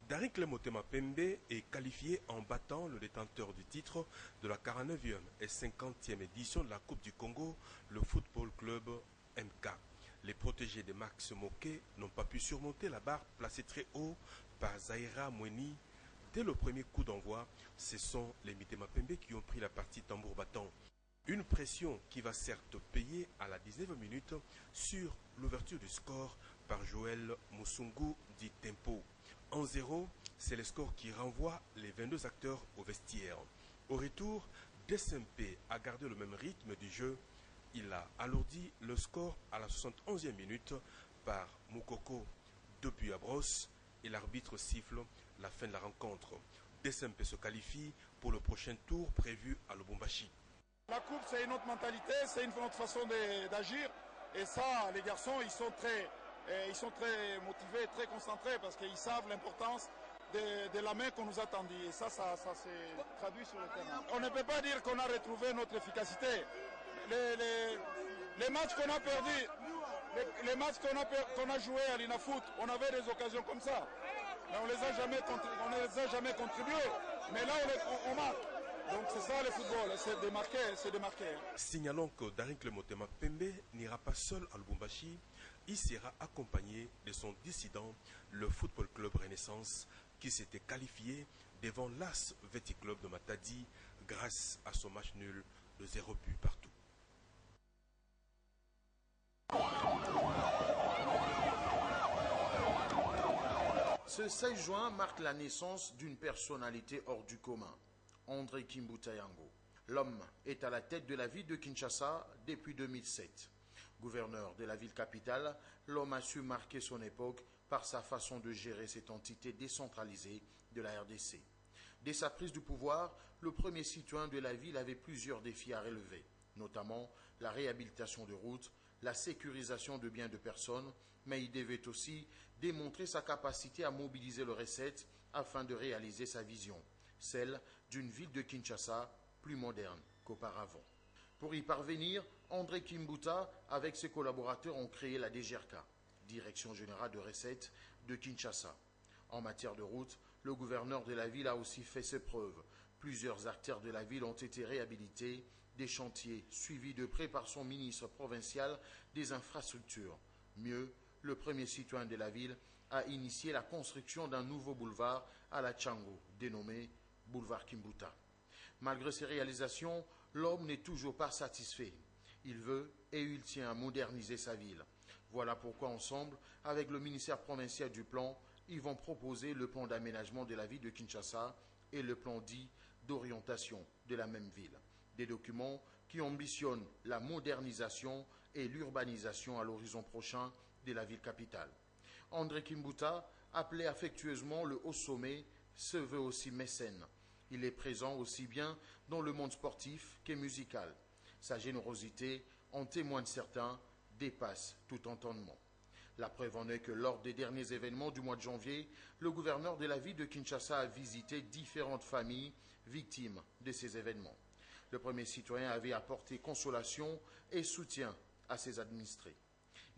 Darincle Motema Pembe est qualifié en battant le détenteur du titre de la 49e et 50e édition de la Coupe du Congo, le Football Club MK. Les protégés de Max Moké n'ont pas pu surmonter la barre placée très haut par Zaira Mweni. Dès le premier coup d'envoi, ce sont les Mitema Pembe qui ont pris la partie tambour battant. Une pression qui va certes payer à la 19e minute sur l'ouverture du score par Joël Musungu dit Tempo. 1-0, c'est le score qui renvoie les 22 acteurs au vestiaire. Au retour, DSMP a gardé le même rythme du jeu. Il a alourdi le score à la 71e minute par Moukoko. 2 buts à brosse et l'arbitre siffle la fin de la rencontre. DSMP se qualifie pour le prochain tour prévu à Lubumbashi. La coupe, c'est une autre mentalité, c'est une autre façon d'agir. Et ça, les garçons, ils sont très motivés, très concentrés parce qu'ils savent l'importance de la main qu'on nous a tendue. Et ça s'est traduit sur le terrain. On ne peut pas dire qu'on a retrouvé notre efficacité. Les matchs qu'on a perdus, les matchs qu'on a joués à l'INAFoot, on avait des occasions comme ça. Mais on ne les a jamais contribués. Mais là, on marque. Donc c'est ça le football, c'est démarqué. Signalons que Darincle Motema Pembe n'ira pas seul à Lubumbashi. Il sera accompagné de son dissident, le Football Club Renaissance, qui s'était qualifié devant l'AS Veti Club de Matadi grâce à son match nul de 0 but partout. Ce 16 juin marque la naissance d'une personnalité hors du commun, André Kimbuta Yango. L'homme est à la tête de la ville de Kinshasa depuis 2007. Gouverneur de la ville capitale, l'homme a su marquer son époque par sa façon de gérer cette entité décentralisée de la RDC. Dès sa prise du pouvoir, le premier citoyen de la ville avait plusieurs défis à relever, notamment la réhabilitation de routes, la sécurisation de biens de personnes, mais il devait aussi démontrer sa capacité à mobiliser les recettes afin de réaliser sa vision, celle d'une ville de Kinshasa plus moderne qu'auparavant. Pour y parvenir, André Kimbuta, avec ses collaborateurs, ont créé la DGRK, Direction Générale de Recettes de Kinshasa. En matière de route, le gouverneur de la ville a aussi fait ses preuves. Plusieurs artères de la ville ont été réhabilitées, des chantiers suivis de près par son ministre provincial des infrastructures. Mieux, le premier citoyen de la ville a initié la construction d'un nouveau boulevard à la Tchango, dénommé Boulevard Kimbuta. Malgré ces réalisations, l'homme n'est toujours pas satisfait. Il veut et il tient à moderniser sa ville. Voilà pourquoi ensemble, avec le ministère provincial du plan, ils vont proposer le plan d'aménagement de la ville de Kinshasa et le plan dit d'orientation de la même ville. Des documents qui ambitionnent la modernisation et l'urbanisation à l'horizon prochain de la ville capitale. André Kimbuta, appelé affectueusement le haut sommet, se veut aussi mécène. Il est présent aussi bien dans le monde sportif que musical. Sa générosité, en témoignent certains, dépasse tout entendement. La preuve en est que lors des derniers événements du mois de janvier, le gouverneur de la ville de Kinshasa a visité différentes familles victimes de ces événements. Le premier citoyen avait apporté consolation et soutien à ses administrés.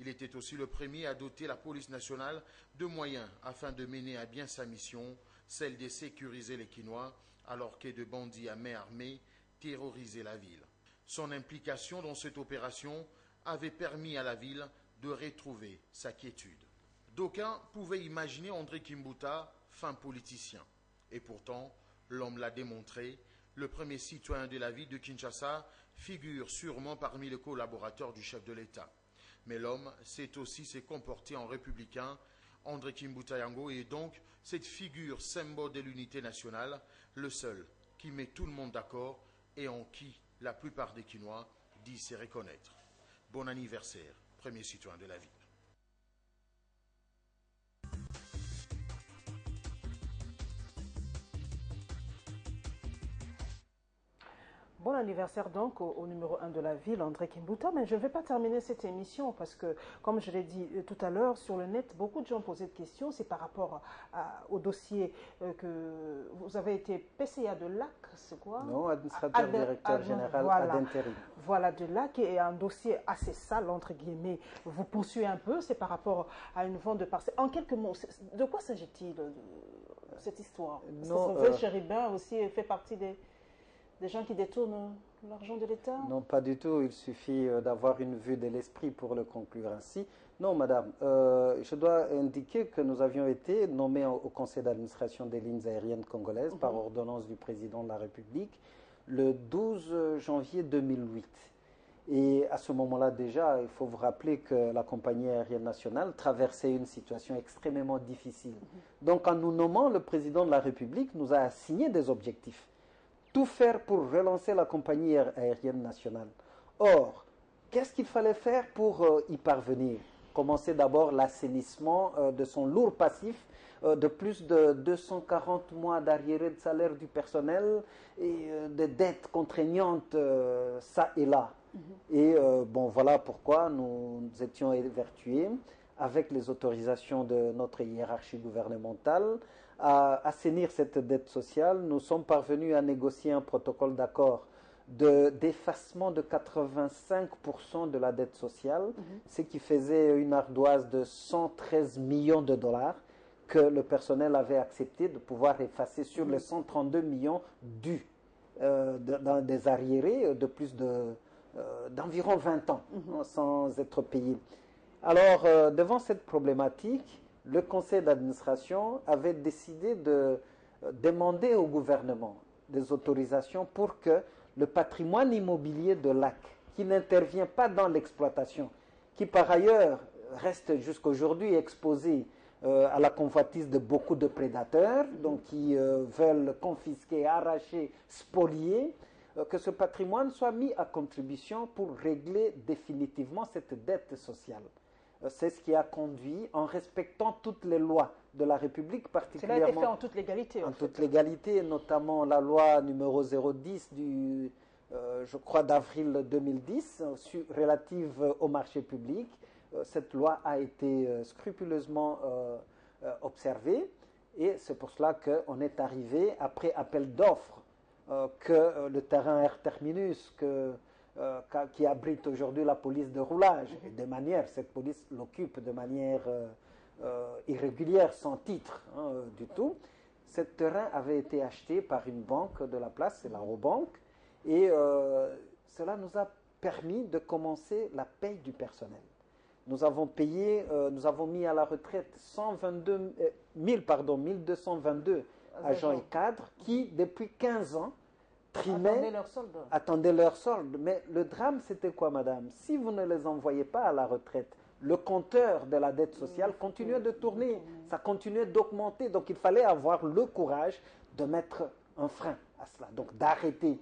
Il était aussi le premier à doter la police nationale de moyens afin de mener à bien sa mission, celle de sécuriser les Kinois, alors que de bandits à main armée terrorisaient la ville. Son implication dans cette opération avait permis à la ville de retrouver sa quiétude. D'aucuns pouvaient imaginer André Kimbuta fin politicien. Et pourtant, l'homme l'a démontré, le premier citoyen de la ville de Kinshasa figure sûrement parmi les collaborateurs du chef de l'État. Mais l'homme sait aussi se comporter en républicain. André Kimbuta Yango est donc cette figure symbole de l'unité nationale, le seul qui met tout le monde d'accord et en qui la plupart des Kinois disent se reconnaître. Bon anniversaire, premier citoyen de la ville. Bon anniversaire donc au numéro 1 de la ville, André Kimbuta. Mais je ne vais pas terminer cette émission parce que, comme je l'ai dit tout à l'heure, sur le net, beaucoup de gens posaient des questions. C'est par rapport au dossier que vous avez été PCA de LAC, c'est quoi? Non, administrateur directeur général voilà, d'intérim. Voilà, de LAC, et un dossier assez sale, entre guillemets. Vous poursuivez un peu, c'est par rapport à une vente de parcelles. En quelques mots, de quoi s'agit-il, cette histoire? Non, Parce que Chéribin aussi fait partie des gens qui détournent l'argent de l'État? Non, pas du tout. Il suffit d'avoir une vue de l'esprit pour le conclure ainsi. Non, madame, je dois indiquer que nous avions été nommés au conseil d'administration des lignes aériennes congolaises par ordonnance du président de la République le 12 janvier 2008. Et à ce moment-là déjà, il faut vous rappeler que la compagnie aérienne nationale traversait une situation extrêmement difficile. Donc en nous nommant, le président de la République nous a assigné des objectifs. Tout faire pour relancer la compagnie aérienne nationale. Or, qu'est-ce qu'il fallait faire pour y parvenir? Commencer d'abord l'assainissement de son lourd passif de plus de 240 mois d'arriérés de salaire du personnel et de dettes contraignantes ça et là. Et bon, voilà pourquoi nous étions évertués avec les autorisations de notre hiérarchie gouvernementale à assainir cette dette sociale. Nous sommes parvenus à négocier un protocole d'accord d'effacement de 85% de la dette sociale, ce qui faisait une ardoise de 113 millions de dollars que le personnel avait accepté de pouvoir effacer sur les 132 millions dus dans des arriérés de plus d'environ 20 ans sans être payés. Alors, devant cette problématique, le conseil d'administration avait décidé de demander au gouvernement des autorisations pour que le patrimoine immobilier de LAC, qui n'intervient pas dans l'exploitation, qui par ailleurs reste jusqu'aujourd'hui exposé à la convoitise de beaucoup de prédateurs, donc qui veulent confisquer, arracher, spolier, que ce patrimoine soit mis à contribution pour régler définitivement cette dette sociale. C'est ce qui a conduit, en respectant toutes les lois de la République, particulièrement... Cela a été fait en toute légalité. En toute légalité, notamment la loi numéro 010 du, je crois, d'avril 2010, relative au marché public. Cette loi a été scrupuleusement observée et c'est pour cela qu'on est arrivé, après appel d'offres, que le terrain Air Terminus, qui abrite aujourd'hui la police de roulage, et de manière, cette police l'occupe de manière irrégulière, sans titre du tout. Ce terrain avait été acheté par une banque de la place, c'est la Robank, et cela nous a permis de commencer la paye du personnel. Nous avons payé, nous avons mis à la retraite 1222 agents et cadres qui, depuis 15 ans, attendaient leur solde. Mais le drame, c'était quoi, madame? Si vous ne les envoyez pas à la retraite, le compteur de la dette sociale continuait de tourner, ça continuait d'augmenter. Donc il fallait avoir le courage de mettre un frein à cela, donc d'arrêter.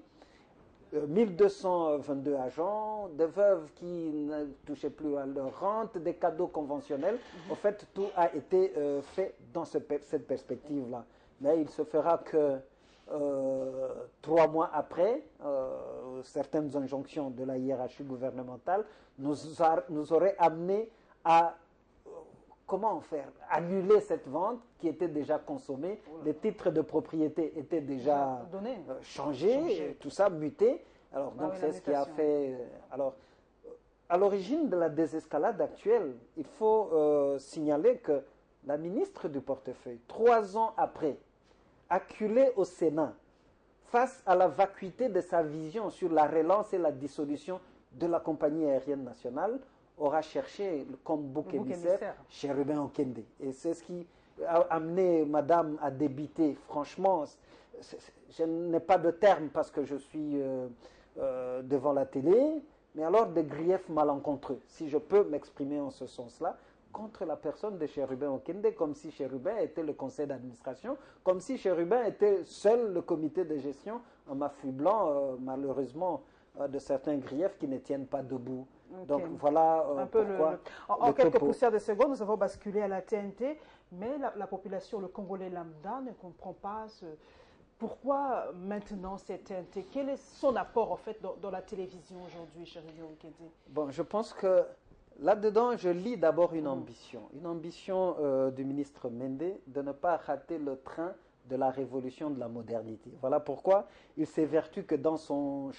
1222 agents, des veuves qui ne touchaient plus à leur rente, des cadeaux conventionnels. En fait, tout a été fait dans cette perspective-là. Mais il se fera que 3 mois après, certaines injonctions de la hiérarchie gouvernementale nous auraient amené à comment faire? Annuler cette vente qui était déjà consommée, les titres de propriété étaient déjà changés, tout ça, mutés. Alors, donc, c'est ce qui a fait... alors, à l'origine de la désescalade actuelle, il faut signaler que la ministre du portefeuille, 3 ans après, acculée au Sénat, face à la vacuité de sa vision sur la relance et la dissolution de la compagnie aérienne nationale, aura cherché comme bouc émissaire Chérubin Okende. Et c'est ce qui a amené madame à débiter. Franchement, je n'ai pas de terme parce que je suis devant la télé, mais alors des griefs malencontreux, si je peux m'exprimer en ce sens-là, contre la personne de Chérubin Okende, comme si Chérubin était le conseil d'administration, comme si Chérubin était seul le comité de gestion, en m'affublant malheureusement de certains griefs qui ne tiennent pas debout. Okay. Donc voilà un peu pourquoi en quelques poussières de secondes, nous avons basculé à la TNT, mais la population, le Congolais lambda, ne comprend pas pourquoi maintenant cette TNT. Quel est son apport en fait dans la télévision aujourd'hui, Chérubin Okende? Bon, je pense que là-dedans, je lis d'abord une ambition du ministre Mende de ne pas rater le train de la révolution de la modernité. Voilà pourquoi il s'évertue que dans son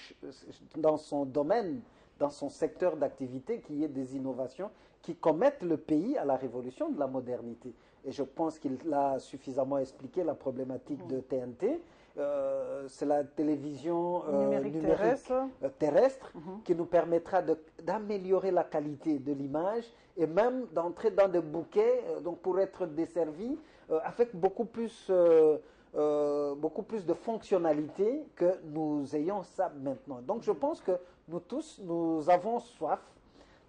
domaine, dans son secteur d'activité, qu'il y ait des innovations qui commettent le pays à la révolution de la modernité. Et je pense qu'il a suffisamment expliqué la problématique de TNT. C'est la télévision numérique terrestre qui nous permettra d'améliorer la qualité de l'image et même d'entrer dans des bouquets donc pour être desservis avec beaucoup plus de fonctionnalités que nous ayons ça maintenant. Donc je pense que nous tous, nous avons soif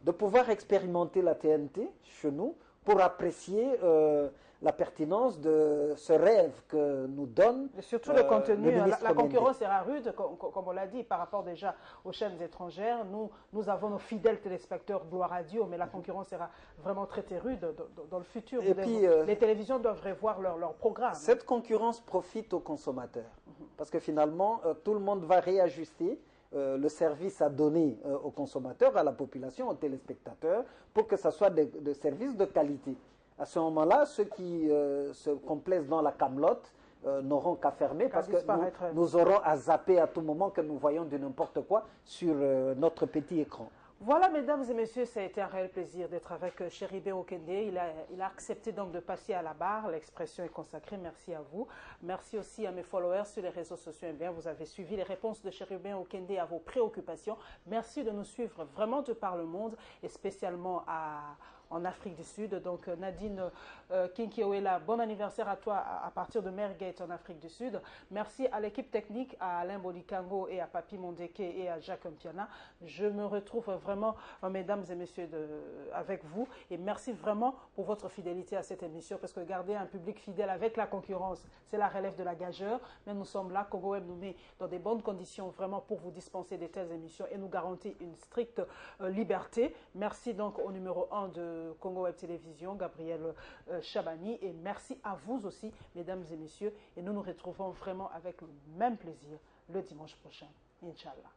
de pouvoir expérimenter la TNT chez nous pour apprécier la pertinence de ce rêve que nous donne et surtout le contenu. La concurrence sera rude, comme on l'a dit, par rapport déjà aux chaînes étrangères. Nous avons nos fidèles téléspectateurs Gloire à Dieu, mais la concurrence sera vraiment très rude dans le futur. Et puis, les télévisions doivent revoir leur programme. Cette concurrence profite aux consommateurs, parce que finalement, tout le monde va réajuster le service à donner aux consommateurs, à la population, aux téléspectateurs, pour que ce soit des services de qualité. À ce moment-là, ceux qui se complaisent dans la camelote n'auront qu'à fermer parce que nous aurons à zapper à tout moment que nous voyons de n'importe quoi sur notre petit écran. Voilà, mesdames et messieurs, ça a été un réel plaisir d'être avec Chérubin Okende. Il a accepté donc de passer à la barre. L'expression est consacrée. Merci à vous. Merci aussi à mes followers sur les réseaux sociaux. Eh bien, vous avez suivi les réponses de Chérubin Okende à vos préoccupations. Merci de nous suivre vraiment de par le monde et spécialement en Afrique du Sud. Donc Nadine Kinkiowela, bon anniversaire à toi à partir de Mergate en Afrique du Sud. Merci à l'équipe technique, à Alain Bolikango et à Papi Mondeke et à Jacques Mpiana. Je me retrouve vraiment, mesdames et messieurs, avec vous et merci vraiment pour votre fidélité à cette émission parce que garder un public fidèle avec la concurrence, c'est la relève de la gageure. Mais nous sommes là, Congo Web nous met dans des bonnes conditions vraiment pour vous dispenser de telles émissions et nous garantit une stricte liberté. Merci donc au numéro 1 de Congo Web Télévision, Gabriel Chabani, et merci à vous aussi, mesdames et messieurs, et nous nous retrouvons vraiment avec le même plaisir le dimanche prochain, Inch'Allah.